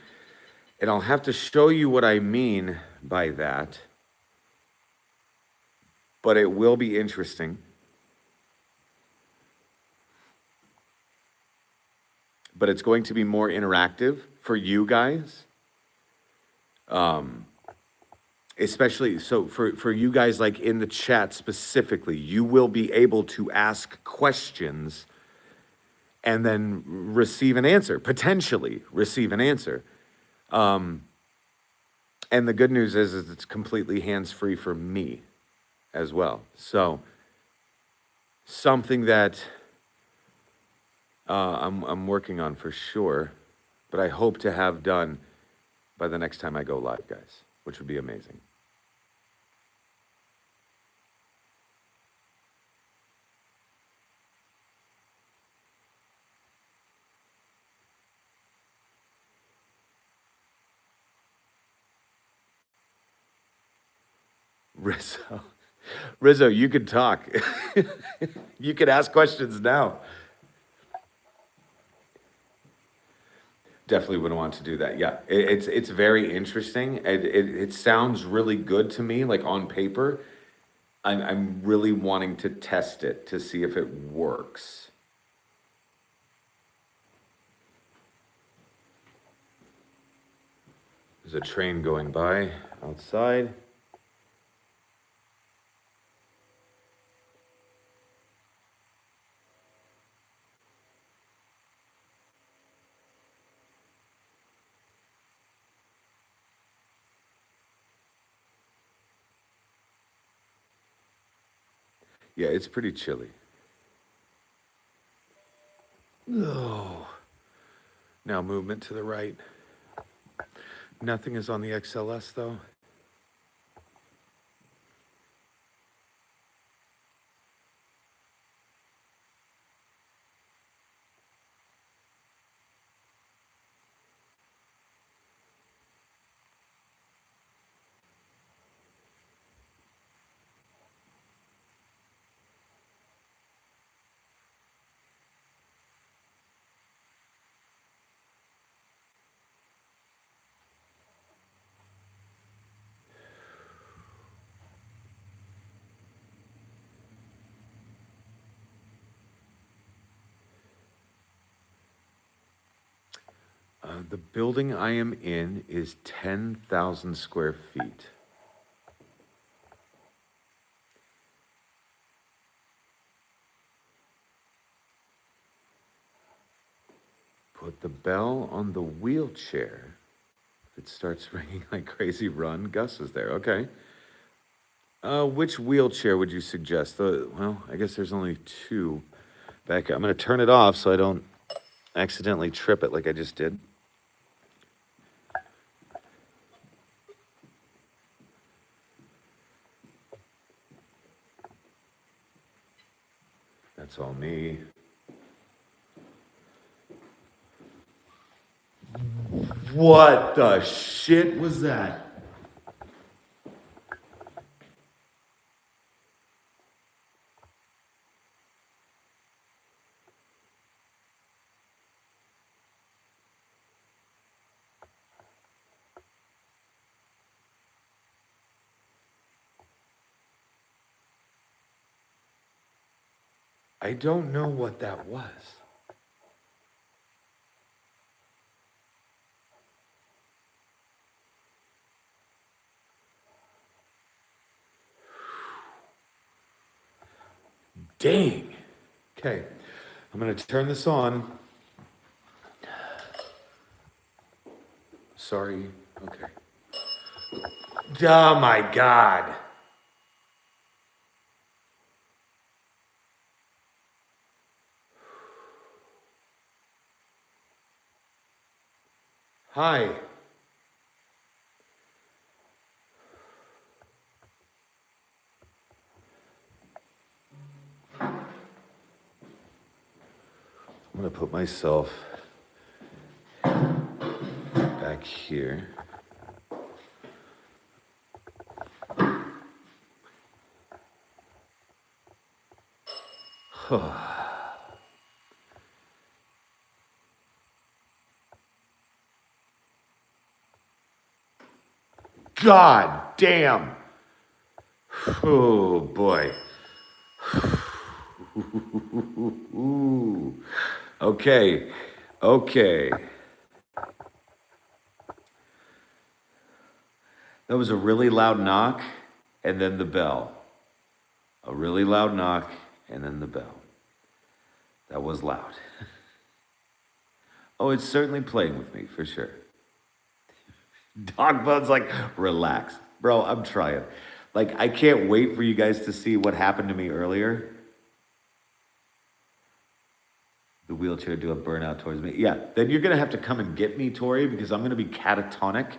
And I'll have to show you what I mean by that, but it will be interesting. But it's going to be more interactive for you guys. Especially so for you guys, like in the chat specifically, you will be able to ask questions and then receive an answer, potentially receive an answer. And the good news is it's completely hands-free for me as well. So something that I'm working on for sure, but I hope to have done by the next time I go live, guys, which would be amazing. Rizzo, you could talk. You could ask questions now. Definitely would want to do that. Yeah, it's very interesting. It sounds really good to me, like on paper. I'm really wanting to test it to see if it works. There's a train going by outside. Yeah, it's pretty chilly. Oh. Now movement to the right. Nothing is on the XLS though. The building I am in is 10,000 square feet. Put the bell on the wheelchair. If it starts ringing like crazy, run. Gus is there. Okay. Which wheelchair would you suggest? Well, I guess there's only two back here. I'm going to turn it off so I don't accidentally trip it like I just did. That's all me. What the shit was that? I don't know what that was. Dang. Okay, I'm gonna turn this on. Sorry. Okay. Oh my God. Hi. I'm gonna put myself back here. God damn. Oh boy. Ooh. Okay. Okay. That was a really loud knock and then the bell. A really loud knock and then the bell. That was loud. Oh, it's certainly playing with me for sure. Dog Bud's like, relax. Bro, I'm trying. Like, I can't wait for you guys to see what happened to me earlier. The wheelchair do a burnout towards me. Yeah, then you're gonna have to come and get me, Tori, because I'm gonna be catatonic,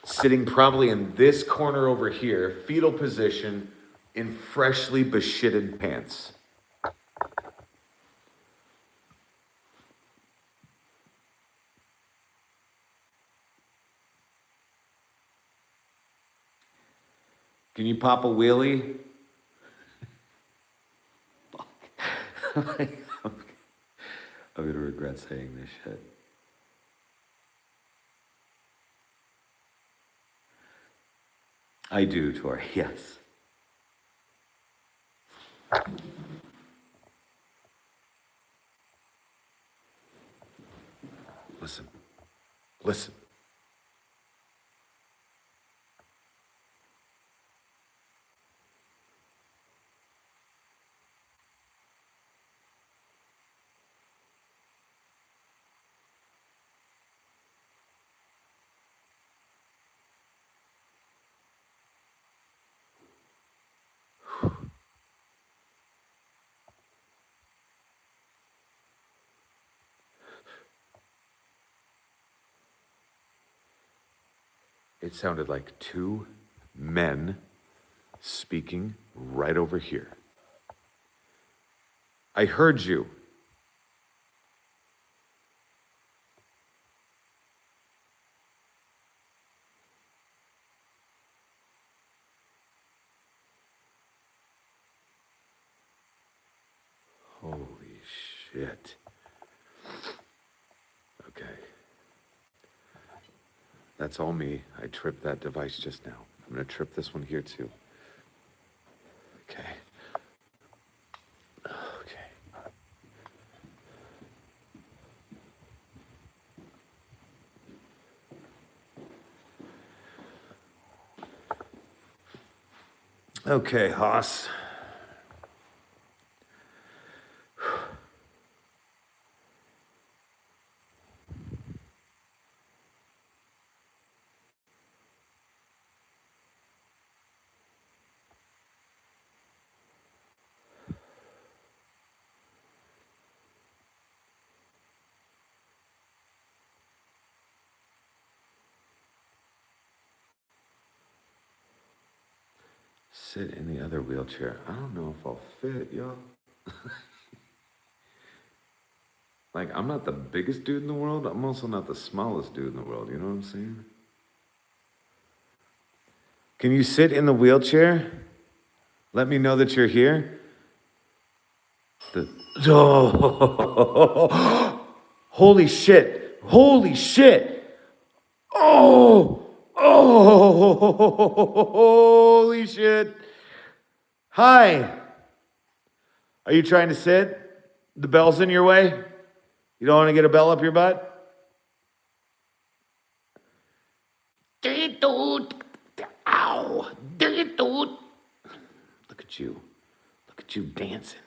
sitting probably in this corner over here, fetal position, in freshly beshitted pants. Can you pop a wheelie? I'm gonna regret saying this shit. I do, Tori, yes. Listen, listen. It sounded like two men speaking right over here. I heard you. Holy shit. Okay. That's all me. I tripped that device just now. I'm gonna trip this one here too. Okay. Okay. Okay, Haas. sit in the other wheelchair. I don't know if I'll fit, y'all. Like, I'm not the biggest dude in the world. I'm also not the smallest dude in the world. You know what I'm saying? Can you sit in the wheelchair? Let me know that you're here. Oh, holy shit. Holy shit. Oh, holy shit. Hi. Are you trying to sit? The bell's in your way? You don't want to get a bell up your butt? Ow. Look at you. Look at you dancing.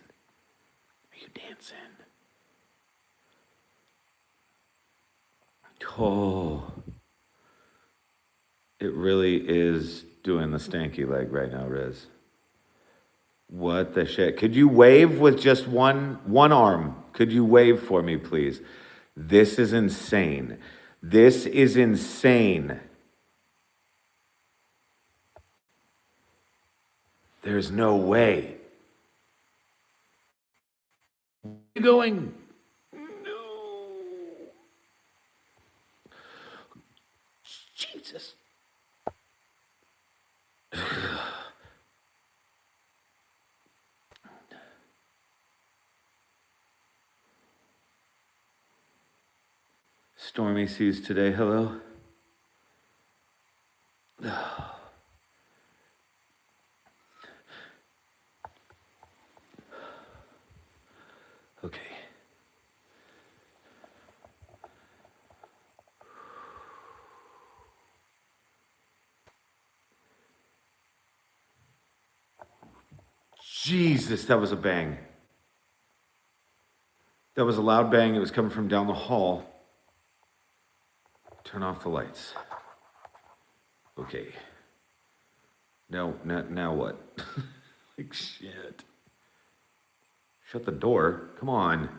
Are you dancing? Oh. It really is doing the stanky leg right now, Riz. What the shit? Could you wave with just one arm? Could you wave for me, please? This is insane. This is insane. There's no way. Where are you going? No. Jesus. Stormy seas today. Hello. Okay. Jesus, that was a bang. That was a loud bang. It was coming from down the hall. Turn off the lights. Okay. Now what? Like shit. Shut the door. Come on.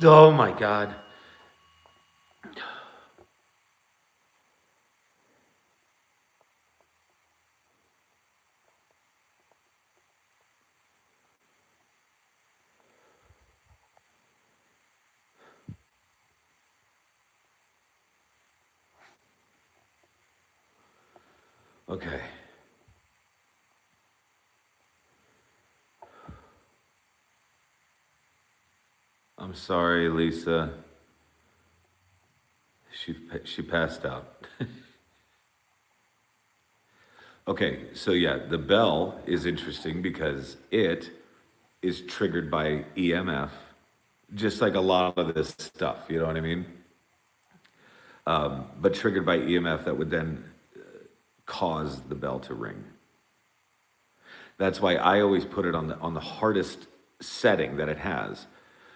Oh my God. Okay. I'm sorry, Lisa. She passed out. Okay, so yeah, the bell is interesting because it is triggered by EMF, just like a lot of this stuff, you know what I mean? But triggered by EMF that would then cause the bell to ring. That's why I always put it on the hardest setting that it has,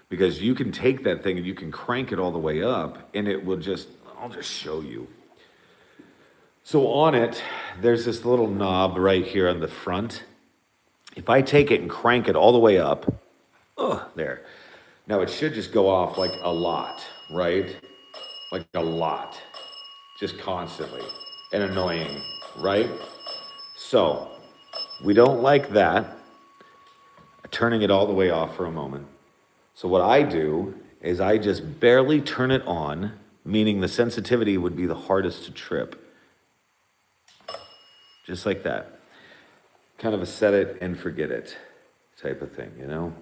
because you can take that thing and you can crank it all the way up, and it will just. I'll just show you. So on it, there's this little knob right here on the front. If I take it and crank it all the way up, there. Now it should just go off like a lot, right? Like a lot, just constantly and annoying, right? So we don't like that. Turning it all the way off for a moment. So what I do is I just barely turn it on, meaning the sensitivity would be the hardest to trip. Just like that. Kind of a set it and forget it type of thing, you know?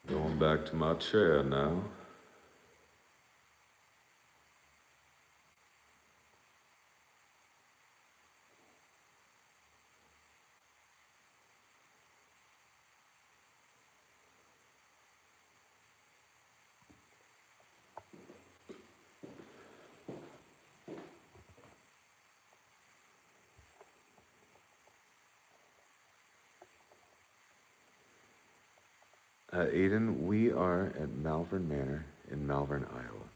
Going back to my chair now. Aiden, we are at Malvern Manor in Malvern, Iowa.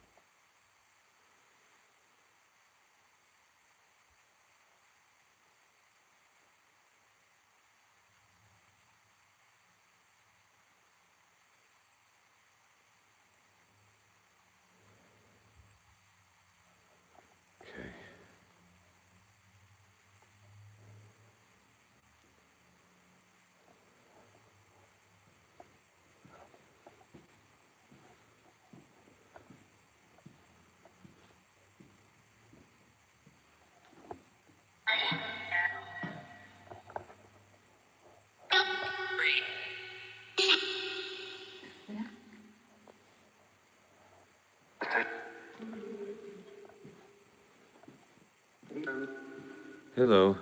Hello.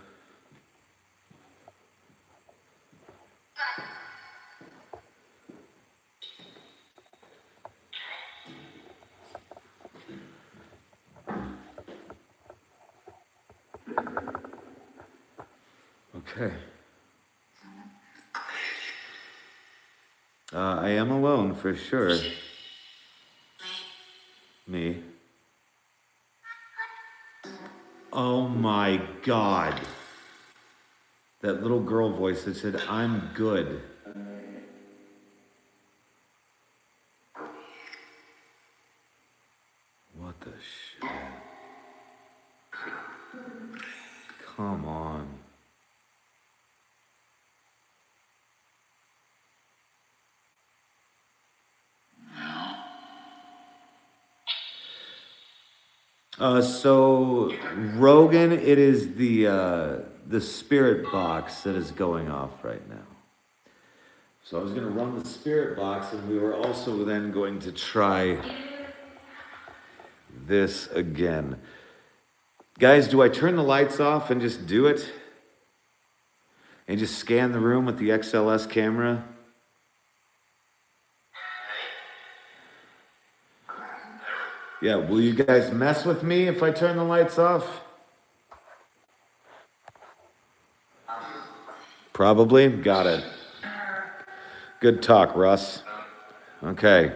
Okay. I am alone for sure. Me. Oh my God. That little girl voice that said, I'm good. What the shit? Come on. So Rogan, it is the spirit box that is going off right now. So I was going to run the spirit box, and we were also then going to try this again. Guys, do I turn the lights off and just do it? And just scan the room with the XLS camera? Yeah, will you guys mess with me if I turn the lights off? Probably. Got it. Good talk, Russ. Okay.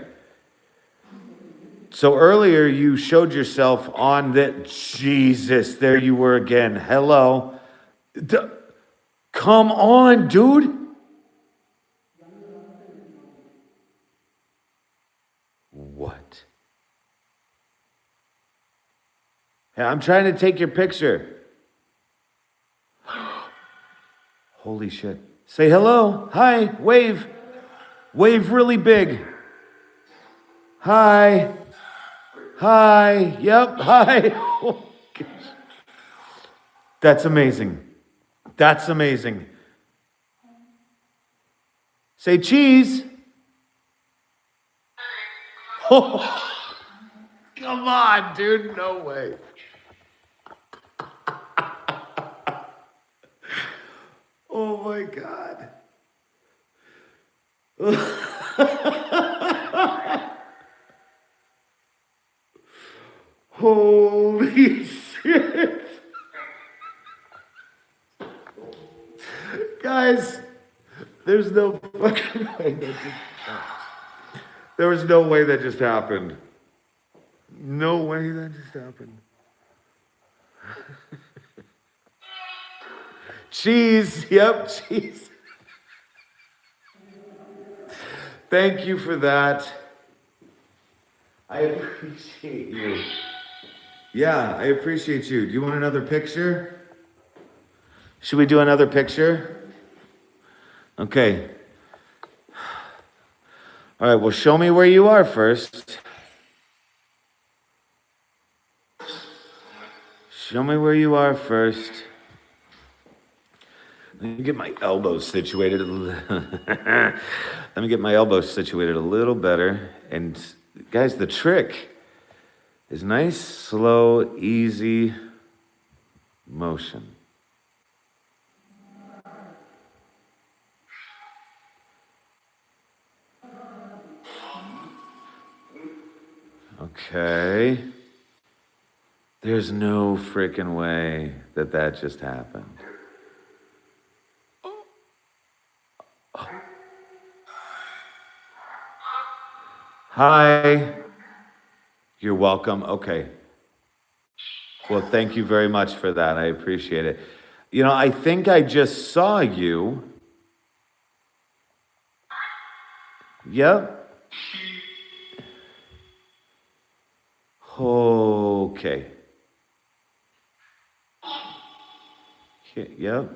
So earlier you showed yourself on that. Jesus, there you were again. Hello. Come on, dude. What? Hey, I'm trying to take your picture. Holy shit. Say hello. Hi. Wave. Wave really big. Hi. Hi. Yep. Hi. Oh, gosh. That's amazing. That's amazing. Say cheese. Oh, come on, dude. No way. Oh my God. Holy shit. Guys, there's no fucking way that just there was no way that just happened. No way that just happened. Cheese. Yep, cheese. Thank you for that. I appreciate you. Yeah, I appreciate you. Do you want another picture? Should we do another picture? Okay. All right, well, show me where you are first. Show me where you are first. Let me get my elbows situated. Let me get my elbows situated a little better. And guys, the trick is nice, slow, easy motion. Okay. There's no freaking way that that just happened. Hi. You're welcome. Okay. Well, thank you very much for that. I appreciate it. You know, I think I just saw you. Yep. Okay. Yep.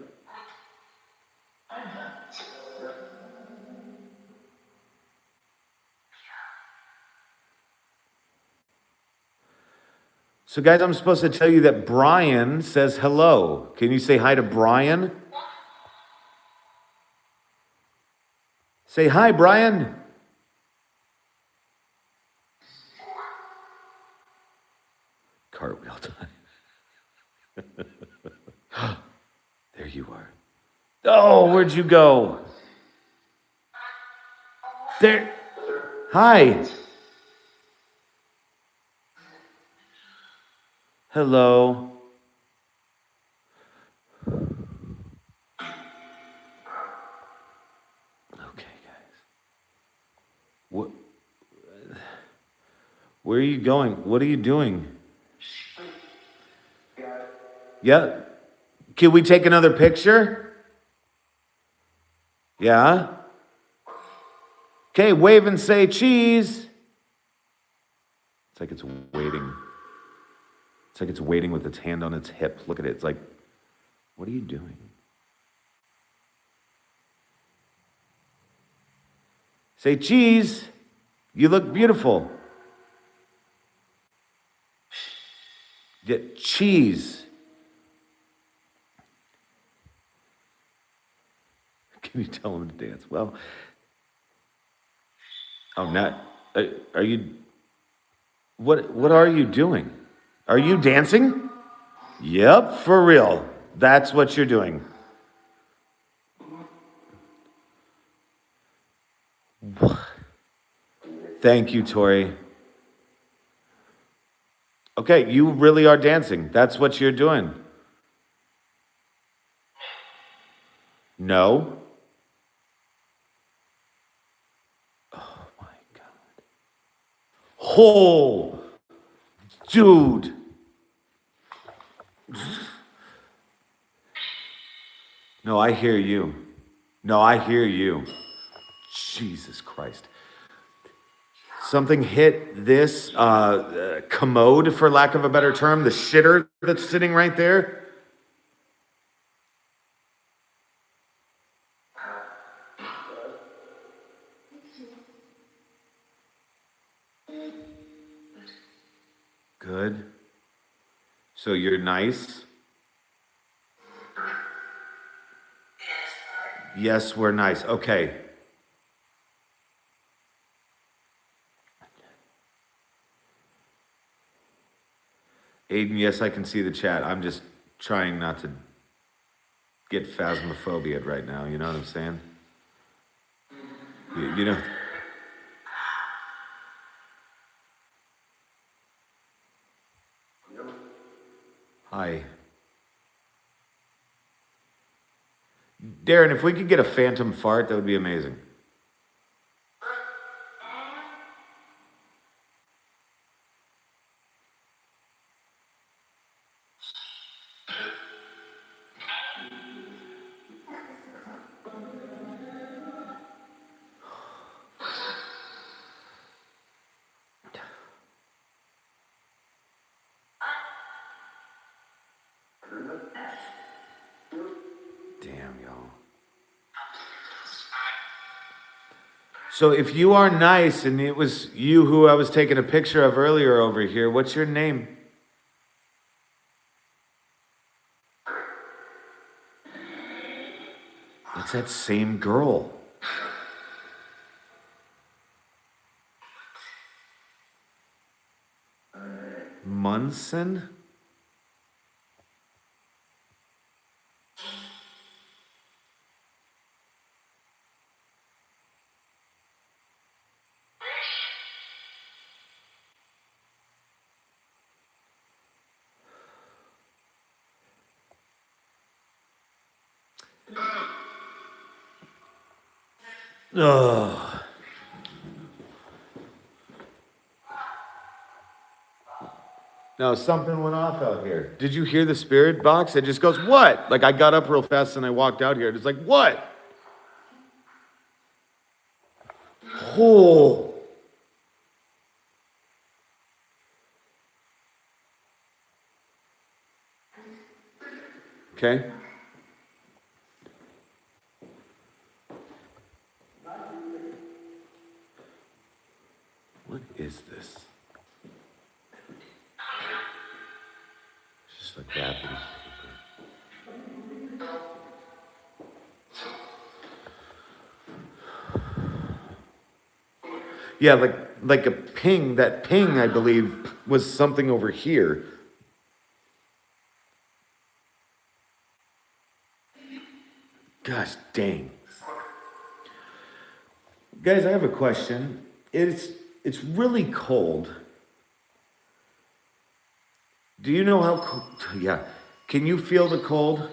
So, guys, I'm supposed to tell you that Brian says hello. Can you say hi to Brian? Say hi, Brian. Cartwheel time. Oh, where'd you go? There. Hi. Hello. Okay, guys. What? Where are you going? What are you doing? Yeah. Can we take another picture? Yeah. Okay, wave and say cheese. It's like it's waiting. It's like it's waiting with its hand on its hip. Look at it. It's like, what are you doing? Say cheese. You look beautiful. Yeah, cheese. Can you tell him to dance? Well, oh, not. Are you? What are you doing? Are you dancing? Yep, for real. That's what you're doing. Thank you, Tori. Okay, you really are dancing. That's what you're doing. No. Oh my God. Oh, dude. No, I hear you. No, I hear you. Jesus Christ. Something hit this commode, for lack of a better term, the shitter that's sitting right there. Good. So you're nice? Yes, we're nice. Okay. Aiden, yes, I can see the chat. I'm just trying not to get phasmophobia right now. You know what I'm saying? You know. Hi. Darren, if we could get a phantom fart, that would be amazing. Damn, y'all. So if you are nice and it was you who I was taking a picture of earlier over here, what's your name? It's that same girl. Munson? Ugh. No, something went off out here. Did you hear the spirit box? It just goes, what? Like I got up real fast and I walked out here. It's like, what? Oh. Okay. What is this? It's just like wrapping paper. Yeah, like a ping. That ping, I believe, was something over here. God, Gosh dang. Guys, I have a question. It's really cold. Do you know how cold? Yeah. Can you feel the cold?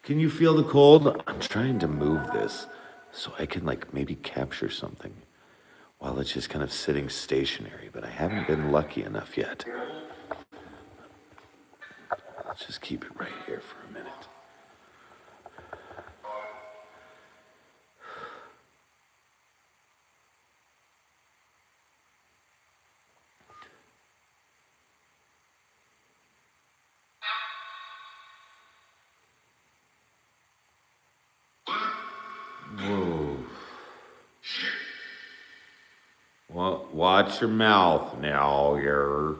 Can you feel the cold? I'm trying to move this so I can like maybe capture something while it's just kind of sitting stationary, but I haven't been lucky enough yet. Let's just keep it right here for a minute. Whoa. Well, watch your mouth now, you're.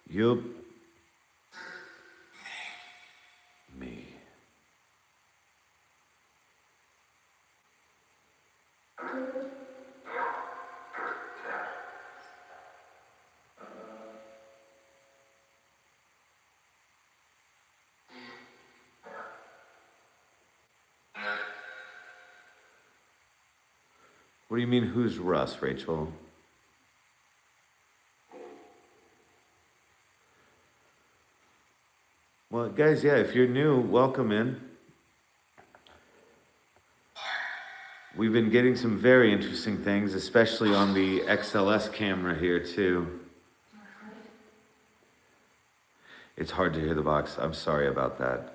Yup. Me. What do you mean, who's Russ, Rachel? Well, guys, yeah, if you're new, welcome in. We've been getting some very interesting things, especially on the XLS camera here, too. It's hard to hear the box. I'm sorry about that.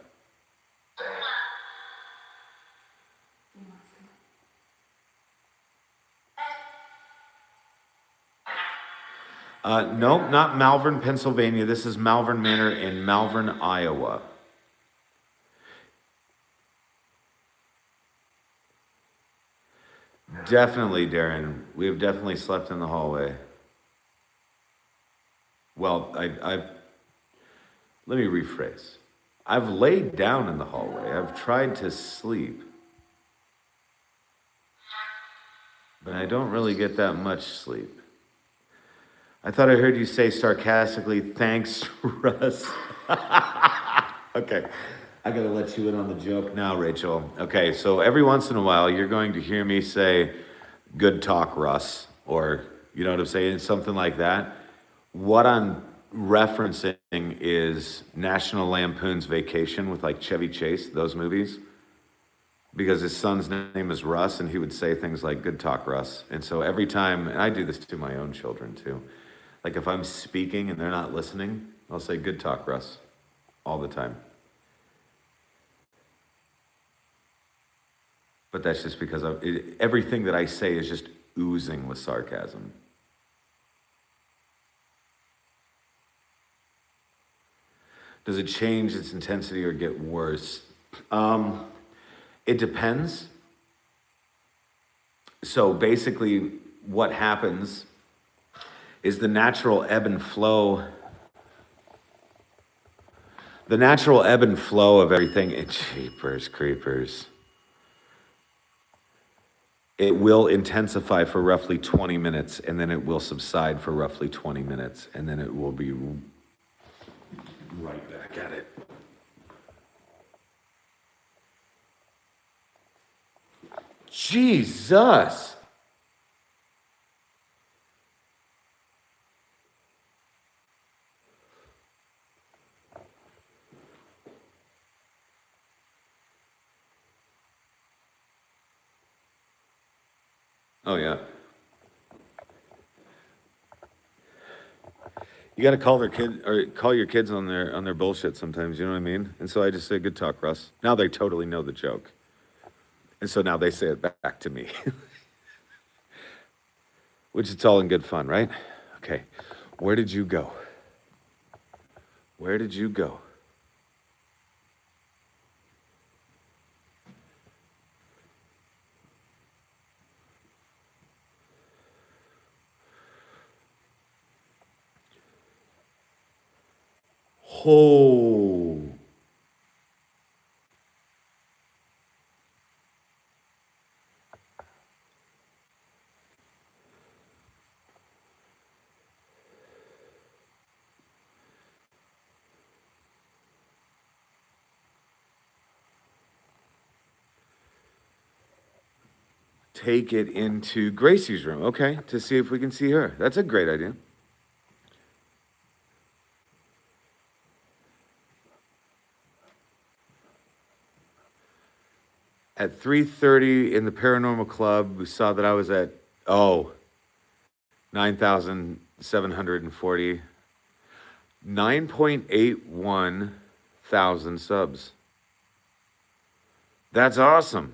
No, not Malvern, Pennsylvania. This is Malvern Manor in Malvern, Iowa. Definitely, Darren. We have definitely slept in the hallway. Well, let me rephrase. I've laid down in the hallway. I've tried to sleep, but I don't really get that much sleep. I thought I heard you say sarcastically, thanks, Russ. Okay, I gotta let you in on the joke now, Rachel. Okay, so every once in a while, you're going to hear me say, good talk, Russ, or you know what I'm saying, something like that. What I'm referencing is National Lampoon's Vacation with like Chevy Chase, those movies. Because his son's name is Russ, and he would say things like, good talk, Russ. And so every time, and I do this to my own children too. Like if I'm speaking and they're not listening, I'll say, good talk, Russ, all the time. But that's just because everything that I say is just oozing with sarcasm. Does it change its intensity or get worse? It depends. So basically, what happens is the natural ebb and flow. The natural ebb and flow of everything, jeepers creepers. It will intensify for roughly 20 minutes, and then it will subside for roughly 20 minutes, and then it will be right back at it. Jesus! Oh yeah. You got to call their kid or call your kids on their bullshit sometimes. You know what I mean? And so I just say, "Good talk, Russ." Now they totally know the joke, and so now they say it back to me, which it's all in good fun, right? Okay, where did you go? Where did you go? Oh. take it into Gracie's room, okay, to see if we can see her. That's a great idea. At 3:30 in the Paranormal Club, we saw that I was at 9,740, 9.81 thousand subs. That's awesome.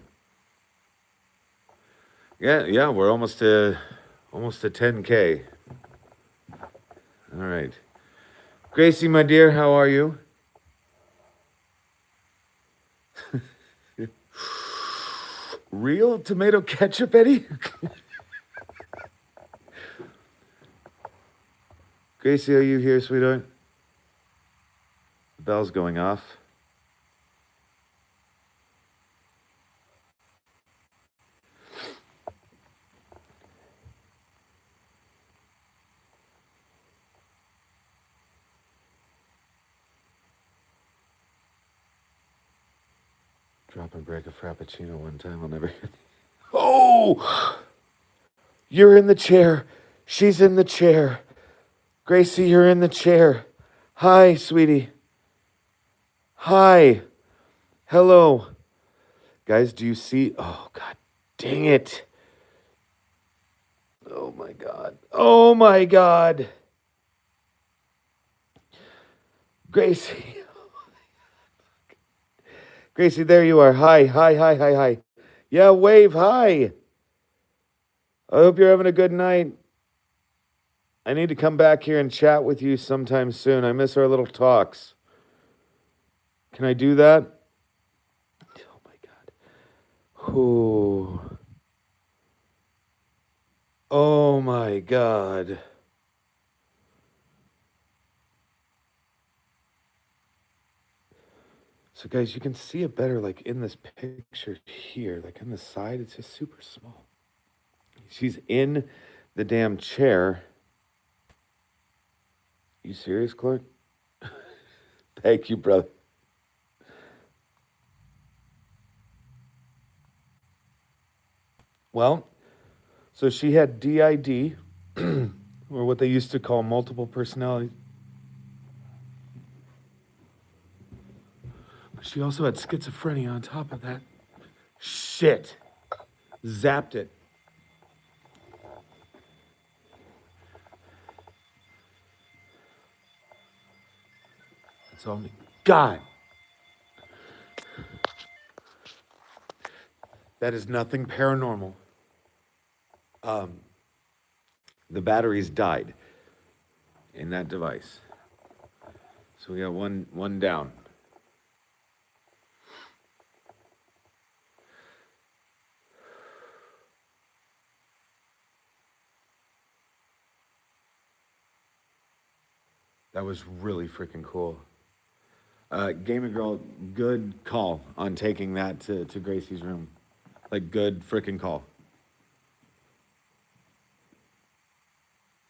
Yeah, we're almost to 10K. All right. Gracie, my dear, how are you? Real tomato ketchup, Eddie? Gracie, are you here, sweetheart? The bell's going off. Drop and break a frappuccino one time, I'll never. Oh! You're in the chair. She's in the chair. Gracie, you're in the chair. Hi, sweetie. Hi. Hello. Guys, do you see? Oh, God dang it. Oh, my God. Oh, my God. Gracie. Gracie, there you are. Hi. Yeah, wave, hi. I hope you're having a good night. I need to come back here and chat with you sometime soon. I miss our little talks. Can I do that? Oh my God. Ooh. Oh my God. So guys, you can see it better like in this picture here. Like on the side, it's just super small. She's in the damn chair. You serious, Clark? Thank you, brother. Well, so she had DID, or what they used to call multiple personality. But she also had schizophrenia on top of that. Shit. Zapped it. That's all me. God. That is nothing paranormal. The batteries died in that device. So we got one down. That was really freaking cool. Gamer Girl, good call on taking that to Gracie's room. Like, good freaking call.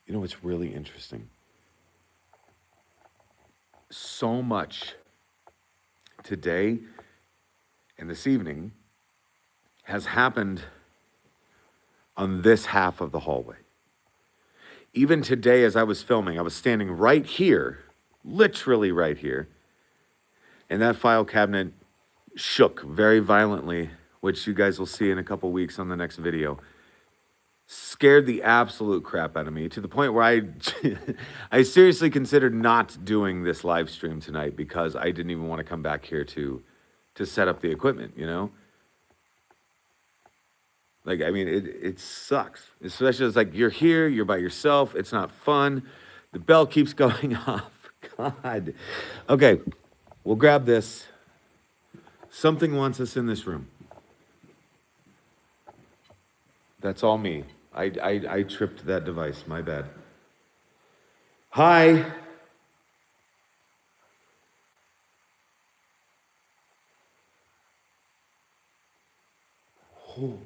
You know what's really interesting? So much today and this evening has happened on this half of the hallway. Even today, as I was filming, I was standing right here, literally right here, and that file cabinet shook very violently, which you guys will see in a couple weeks on the next video. Scared the absolute crap out of me to the point where I seriously considered not doing this live stream tonight because I didn't even want to come back here to set up the equipment, you know? Like, I mean, it sucks. Especially it's like you're here, you're by yourself, it's not fun. The bell keeps going off. God. Okay, we'll grab this. Something wants us in this room. That's all me. I tripped that device. My bad. Hi. Oh.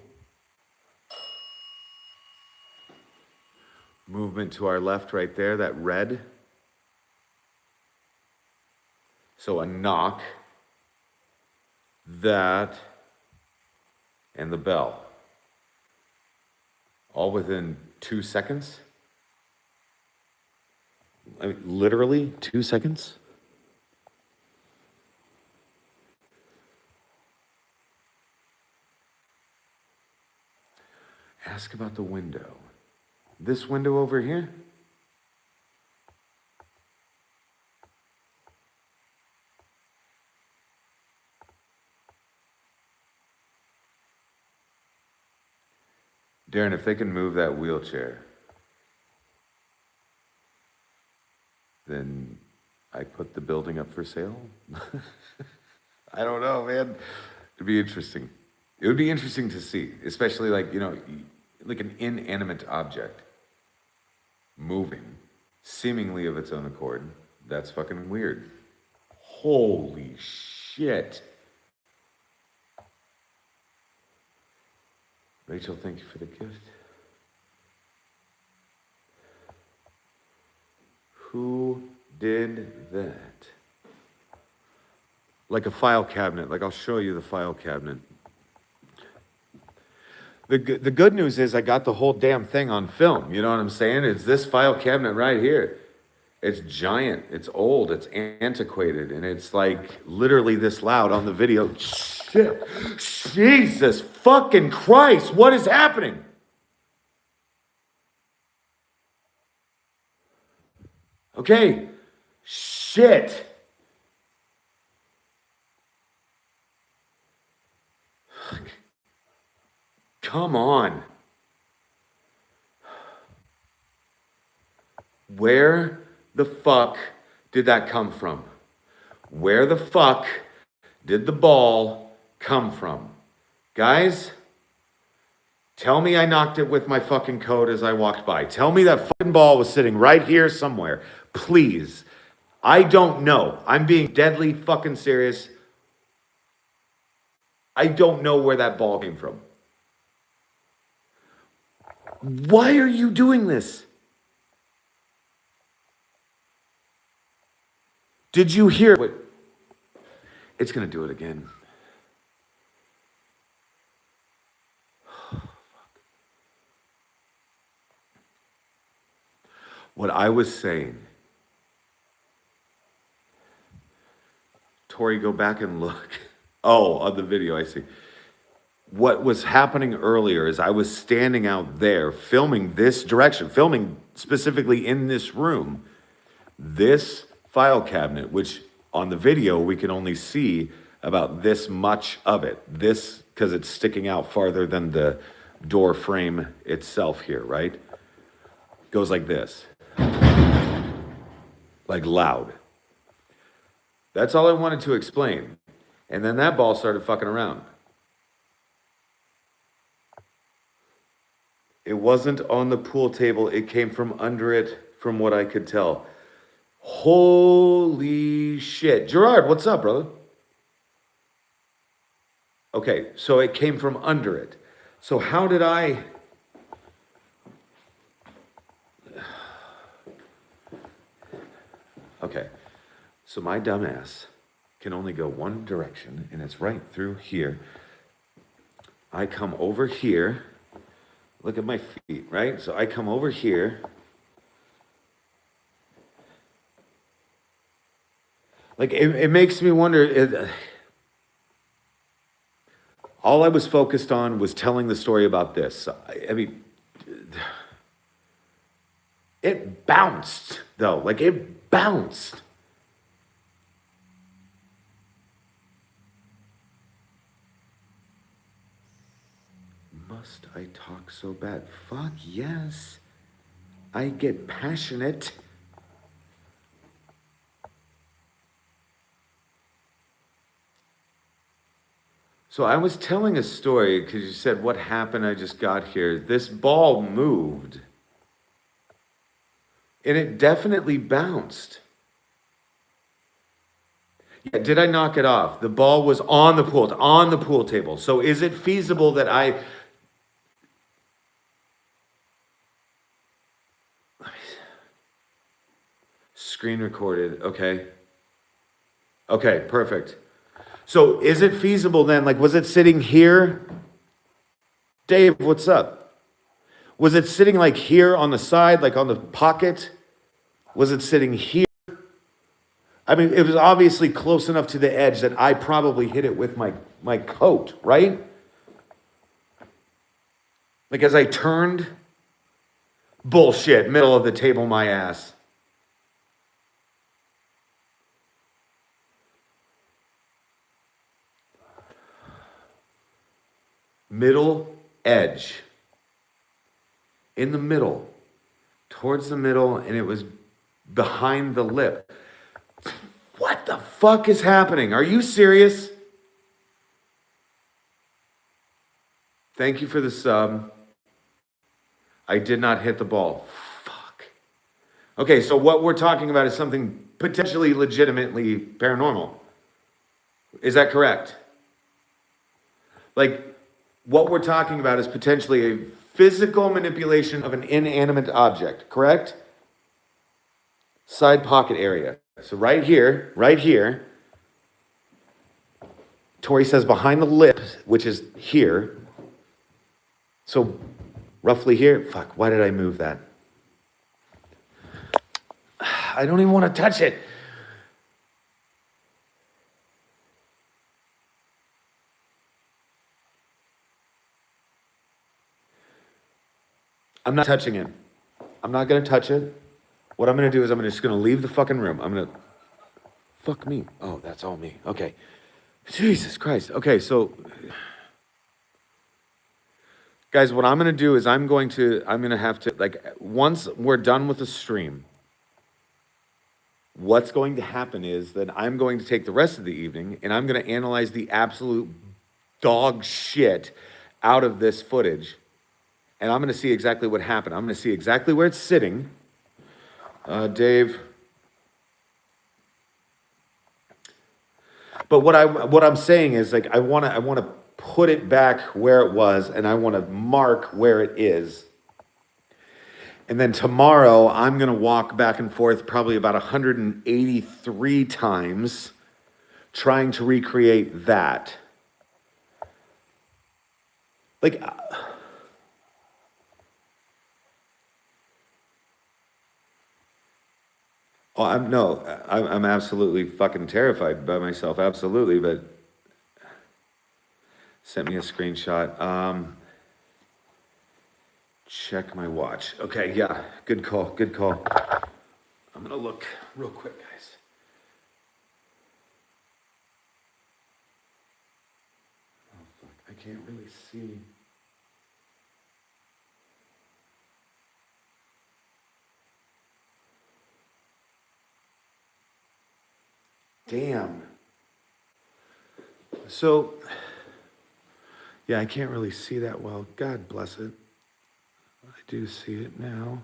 Movement to our left right there, that red. So a knock, that, and the bell. All within 2 seconds? I mean, literally 2 seconds? Ask about the window. This window over here? Darren, if they can move that wheelchair, then I put the building up for sale? I don't know, man. It'd be interesting. It would be interesting to see, especially like, like an inanimate object moving, seemingly of its own accord. That's fucking weird. Holy shit. Rachel, thank you for the gift. Who did that? Like a file cabinet. Like I'll show you the file cabinet. The good news is I got the whole damn thing on film. You know what I'm saying? It's this file cabinet right here. It's giant. It's old. It's antiquated. And it's like literally this loud on the video. Shit. Jesus fucking Christ. What is happening? Okay. Shit. Come on. Where the fuck did that come from? Where the fuck did the ball come from? Guys, tell me I knocked it with my fucking coat as I walked by. Tell me that fucking ball was sitting right here somewhere. Please. I don't know. I'm being deadly fucking serious. I don't know where that ball came from. Why are you doing this? Did you hear what? It's going to do it again. What I was saying. Tori, go back and look. Oh, on the video, I see. What was happening earlier is I was standing out there filming this direction, filming specifically in this room, this file cabinet, which on the video we can only see about this much of it. This, because it's sticking out farther than the door frame itself here, right? Goes like this. Like loud. That's all I wanted to explain. And then that ball started fucking around. It wasn't on the pool table. It came from under it, from what I could tell. Holy shit. Gerard, what's up, brother? Okay, so it came from under it. So how did I... Okay, so my dumbass can only go one direction, and it's right through here. I come over here. Look at my feet, right? So I come over here. Like, it makes me wonder. All I was focused on was telling the story about this. I mean, it bounced, though. Like, it bounced. Must I talk so bad? Fuck yes. I get passionate. So I was telling a story because you said, what happened? I just got here. This ball moved. And it definitely bounced. Yeah, did I knock it off? The ball was on the pool table. So is it feasible that I... Screen recorded, okay. Okay, perfect. So is it feasible then, like was it sitting here? Dave, what's up? Was it sitting like here on the side, like on the pocket? Was it sitting here? I mean, it was obviously close enough to the edge that I probably hit it with my coat, right? Like as I turned, bullshit, middle of the table, my ass. Middle edge. In the middle. Towards the middle, and it was behind the lip. What the fuck is happening? Are you serious? Thank you for the sub. I did not hit the ball. Fuck. Okay, so what we're talking about is something potentially legitimately paranormal. Is that correct? Like, what we're talking about is potentially a physical manipulation of an inanimate object, correct? Side pocket area. So right here, Tori says behind the lip, which is here. So roughly here. Fuck, why did I move that? I don't even want to touch it. I'm not touching it. I'm not going to touch it. What I'm going to do is I'm just going to leave the fucking room. I'm going to... Fuck me. Oh, that's all me. Okay. Jesus Christ. Okay, so... Guys, what I'm going to do is I'm going to have to, like, once we're done with the stream, what's going to happen is that I'm going to take the rest of the evening and I'm going to analyze the absolute dog shit out of this footage. And I'm going to see exactly what happened. I'm going to see exactly where it's sitting. Dave. But what I'm saying is, like, I want to put it back where it was, and I want to mark where it is. And then tomorrow, I'm going to walk back and forth probably about 183 times trying to recreate that. Like... Oh, I'm absolutely fucking terrified by myself, absolutely, but sent me a screenshot. Check my watch. Okay, yeah, good call. I'm gonna look real quick, guys. Oh, fuck, I can't really see. Damn. So, yeah, I can't really see that well. God bless it. I do see it now.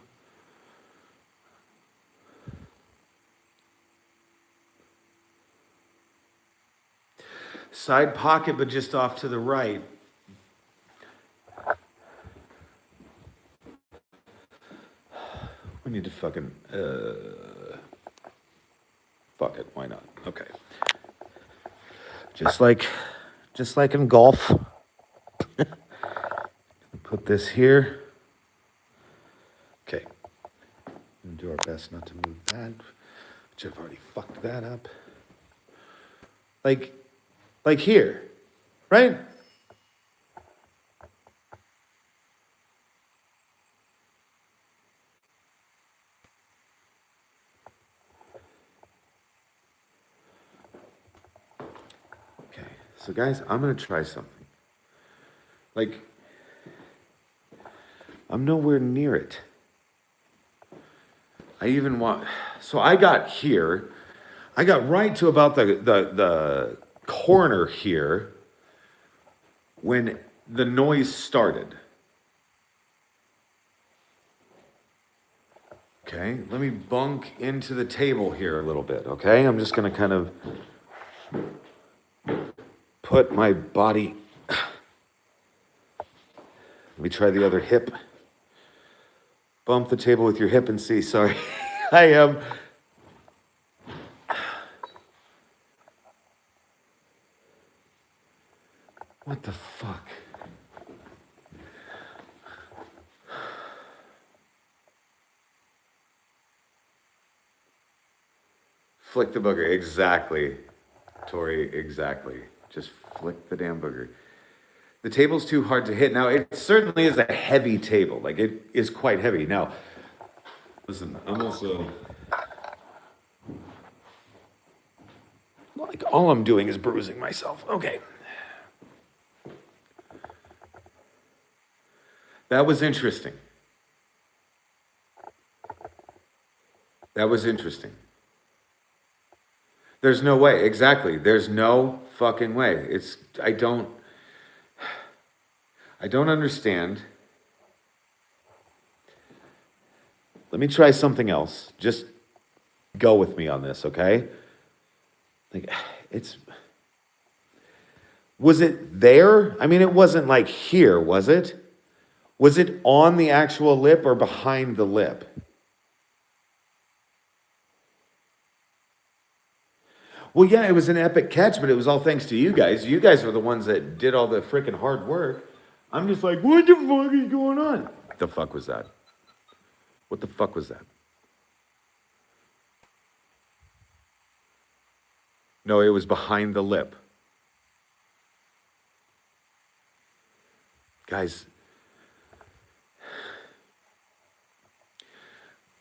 Side pocket, but just off to the right. We need to fucking... Fuck it, why not? Okay. Just like in golf. Put this here. Okay. And do our best not to move that, which I've already fucked that up. Like here, right? Okay, so guys, I'm gonna try something. Like, I'm nowhere near it. So I got here. I got right to about the corner here when the noise started. Okay, let me bunk into the table here a little bit, okay? I'm just gonna kind of put my body... Let me try the other hip. Bump the table with your hip and see, sorry. I am... What the fuck? Flick the booger. Exactly. Tori, exactly. Just flick the damn booger. The table's too hard to hit. Now, it certainly is a heavy table. Like, it is quite heavy. Now, listen, I'm also... Like, all I'm doing is bruising myself. Okay. That was interesting. That was interesting. There's no way. Exactly. There's no fucking way. I don't understand. Let me try something else. Just go with me on this, okay? Like, was it there? I mean, it wasn't like here, was it? Was it on the actual lip or behind the lip? Well, yeah, it was an epic catch, but it was all thanks to you guys. You guys were the ones that did all the freaking hard work. I'm just like, what the fuck is going on? What the fuck was that? What the fuck was that? No, it was behind the lip. Guys,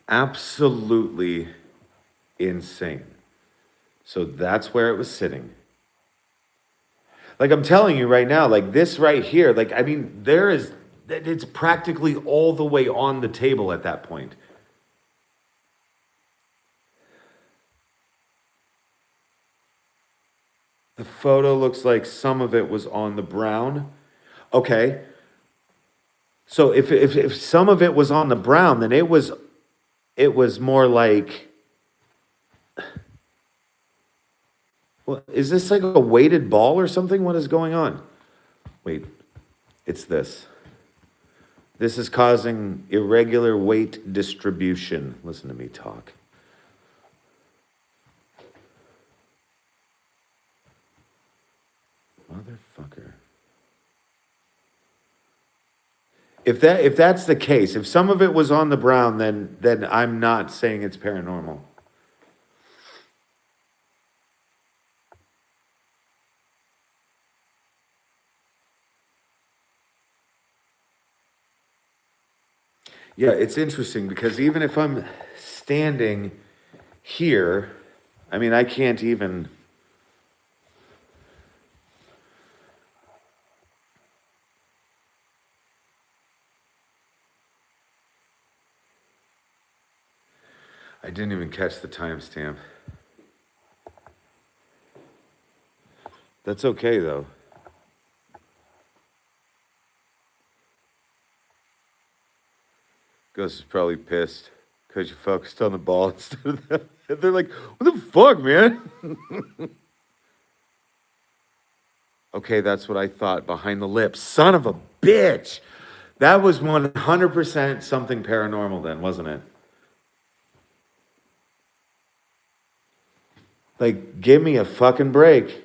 absolutely insane. So that's where it was sitting. Like, I'm telling you right now, like this right here, like, I mean, it's practically all the way on the table at that point. The photo looks like some of it was on the brown. Okay. So if some of it was on the brown, then it was more like, well, is this like a weighted ball or something? What is going on? Wait, it's this. This is causing irregular weight distribution. Listen to me talk. Motherfucker. If that's the case, if some of it was on the brown, then I'm not saying it's paranormal. Yeah, it's interesting because even if I'm standing here, I mean, I can't even. I didn't even catch the timestamp. That's okay, though. Ghost is probably pissed because you focused on the ball instead of them. They're like, what the fuck, man? Okay, that's what I thought. Behind the lips. Son of a bitch. That was 100% something paranormal then, wasn't it? Like, give me a fucking break.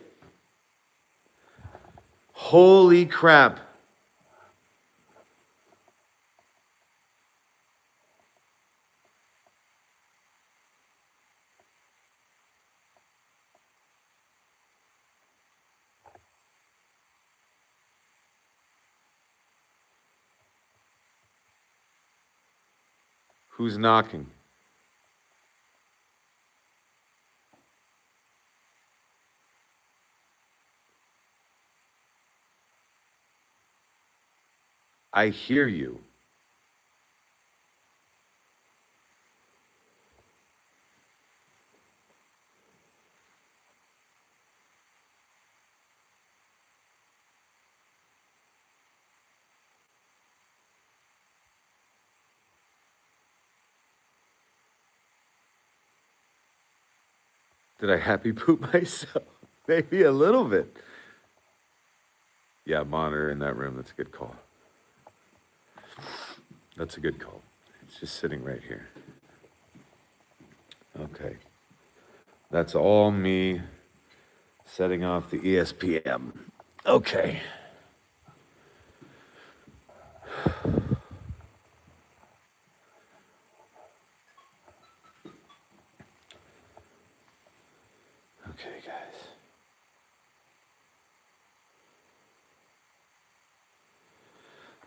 Holy crap. Who's knocking? I hear you. Did I happy poop myself? Maybe a little bit. Yeah, monitor in that room. That's a good call. That's a good call. It's just sitting right here. Okay. That's all me setting off the ESPM. Okay.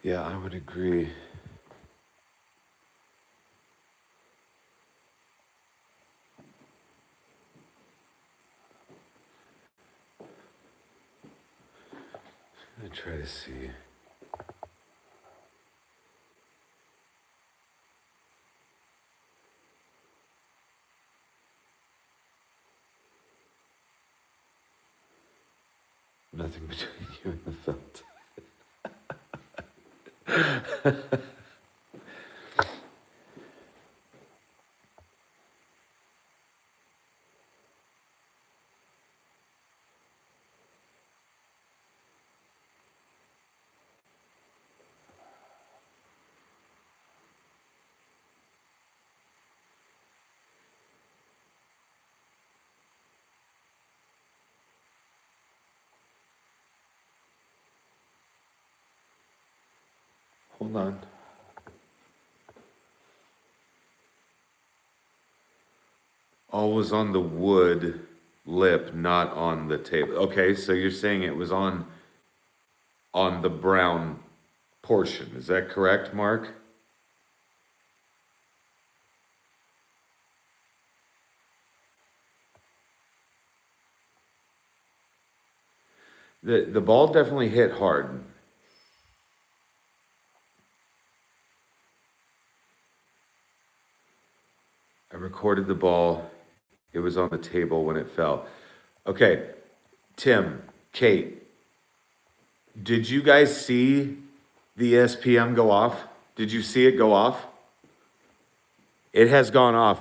Yeah, I would agree. I'm gonna try to see. Nothing between you and the felt. Hold on. All was on the wood lip, not on the table. Okay, so you're saying it was on the brown portion. Is that correct, Mark? The ball definitely hit hard. I recorded the ball. It was on the table when it fell. Okay, Tim, Kate, did you guys see the ESPM go off? Did you see it go off? It has gone off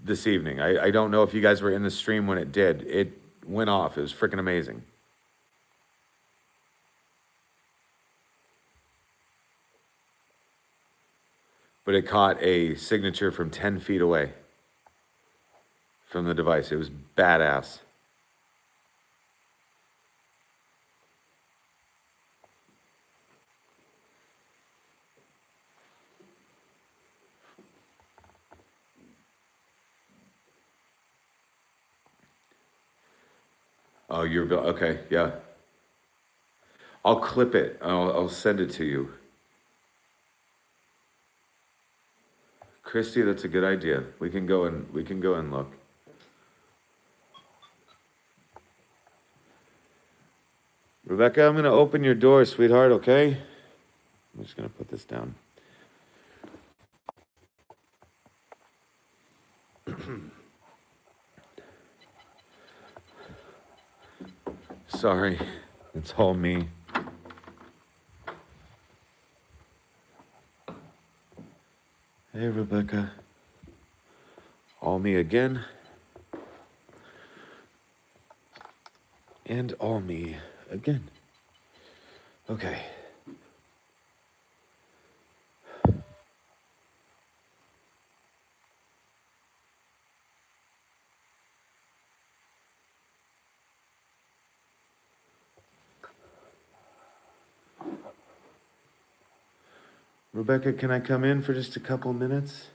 this evening. I don't know if you guys were in the stream when it did. It went off. It was freaking amazing. But it caught a signature from 10 feet away from the device. It was badass. Oh, you're okay. Yeah. I'll clip it. I'll send it to you. Christy, that's a good idea. We can go and look. Rebecca, I'm gonna open your door, sweetheart, okay? I'm just gonna put this down. Sorry, it's all me. Hey, Rebecca. All me again. And all me again. Okay. Rebecca, can I come in for just a couple minutes?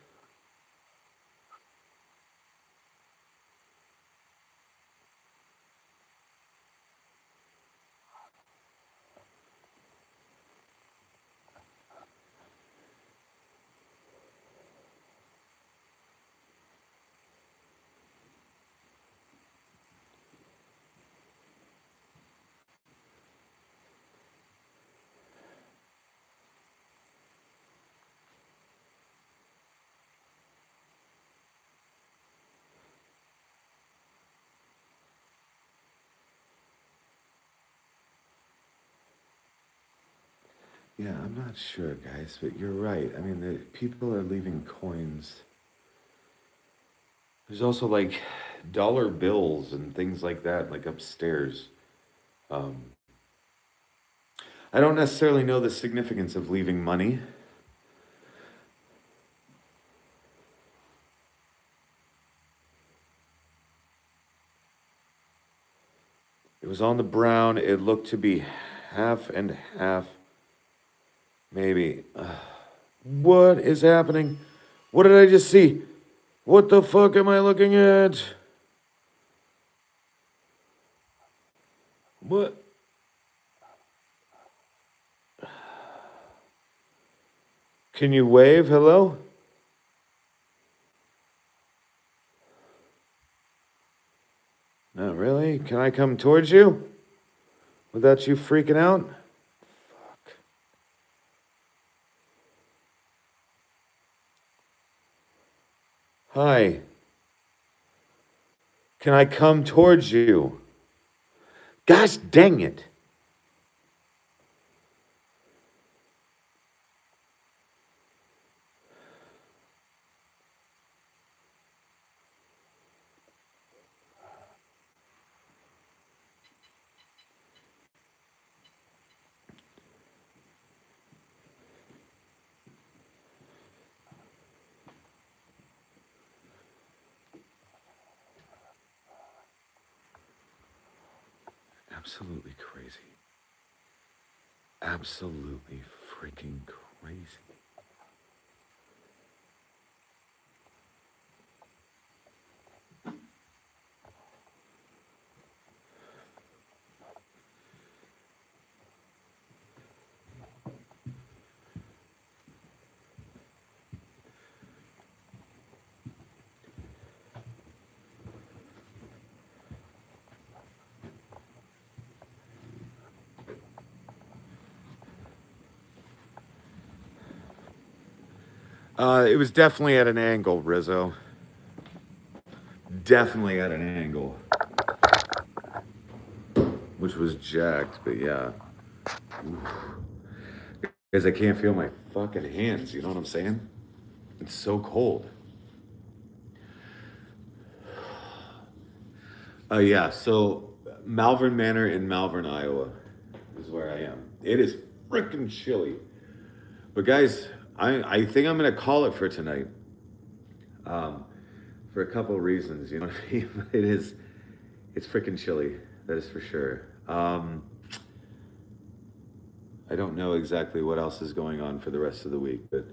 Yeah, I'm not sure, guys, but you're right. I mean, the people are leaving coins. There's also like dollar bills and things like that, like upstairs. Um, I don't necessarily know the significance of leaving money. It was on the brown. It looked to be half and half, maybe. What is happening? What did I just see? What the fuck am I looking at? What? Can you wave hello? No, really? Can I come towards you? Without you freaking out? Fuck. Hi. Can I come towards you? Gosh dang it. Absolutely crazy. Absolutely freaking crazy. It was definitely at an angle, Rizzo. Definitely at an angle. Which was jacked, but yeah. Because I can't feel my fucking hands, you know what I'm saying? It's so cold. Yeah, so Malvern Manor in Malvern, Iowa is where I am. It is freaking chilly. But guys, I think I'm gonna call it for tonight. For a couple of reasons, you know what I mean? It's freaking chilly, that is for sure. I don't know exactly what else is going on for the rest of the week, but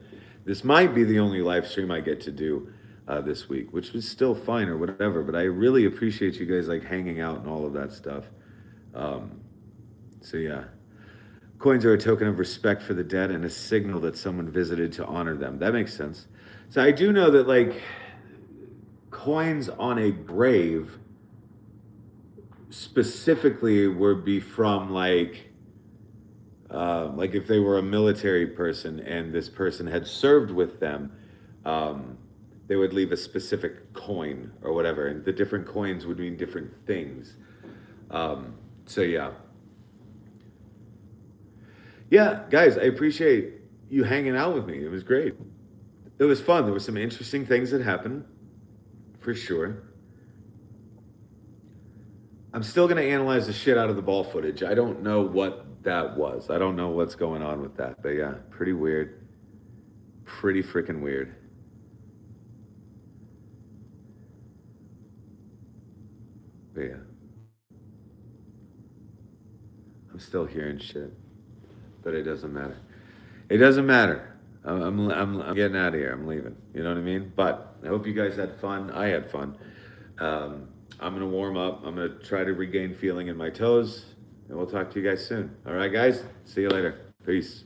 this might be the only live stream I get to do this week, which was still fine or whatever. But I really appreciate you guys like hanging out and all of that stuff. So yeah, coins are a token of respect for the dead and a signal that someone visited to honor them. That makes sense. So I do know that like coins on a grave specifically would be from like if they were a military person and this person had served with them, they would leave a specific coin or whatever, and the different coins would mean different things. So yeah, guys, I appreciate you hanging out with me. It was great. It was fun. There were some interesting things that happened, for sure. I'm still gonna analyze the shit out of the ball footage. I don't know what that was. I don't know what's going on with that. But yeah, pretty weird. Pretty freaking weird. But yeah. I'm still hearing shit. But it doesn't matter. It doesn't matter. I'm getting out of here. I'm leaving. You know what I mean? But I hope you guys had fun. I had fun. I'm going to warm up. I'm going to try to regain feeling in my toes. And we'll talk to you guys soon. All right, guys? See you later. Peace.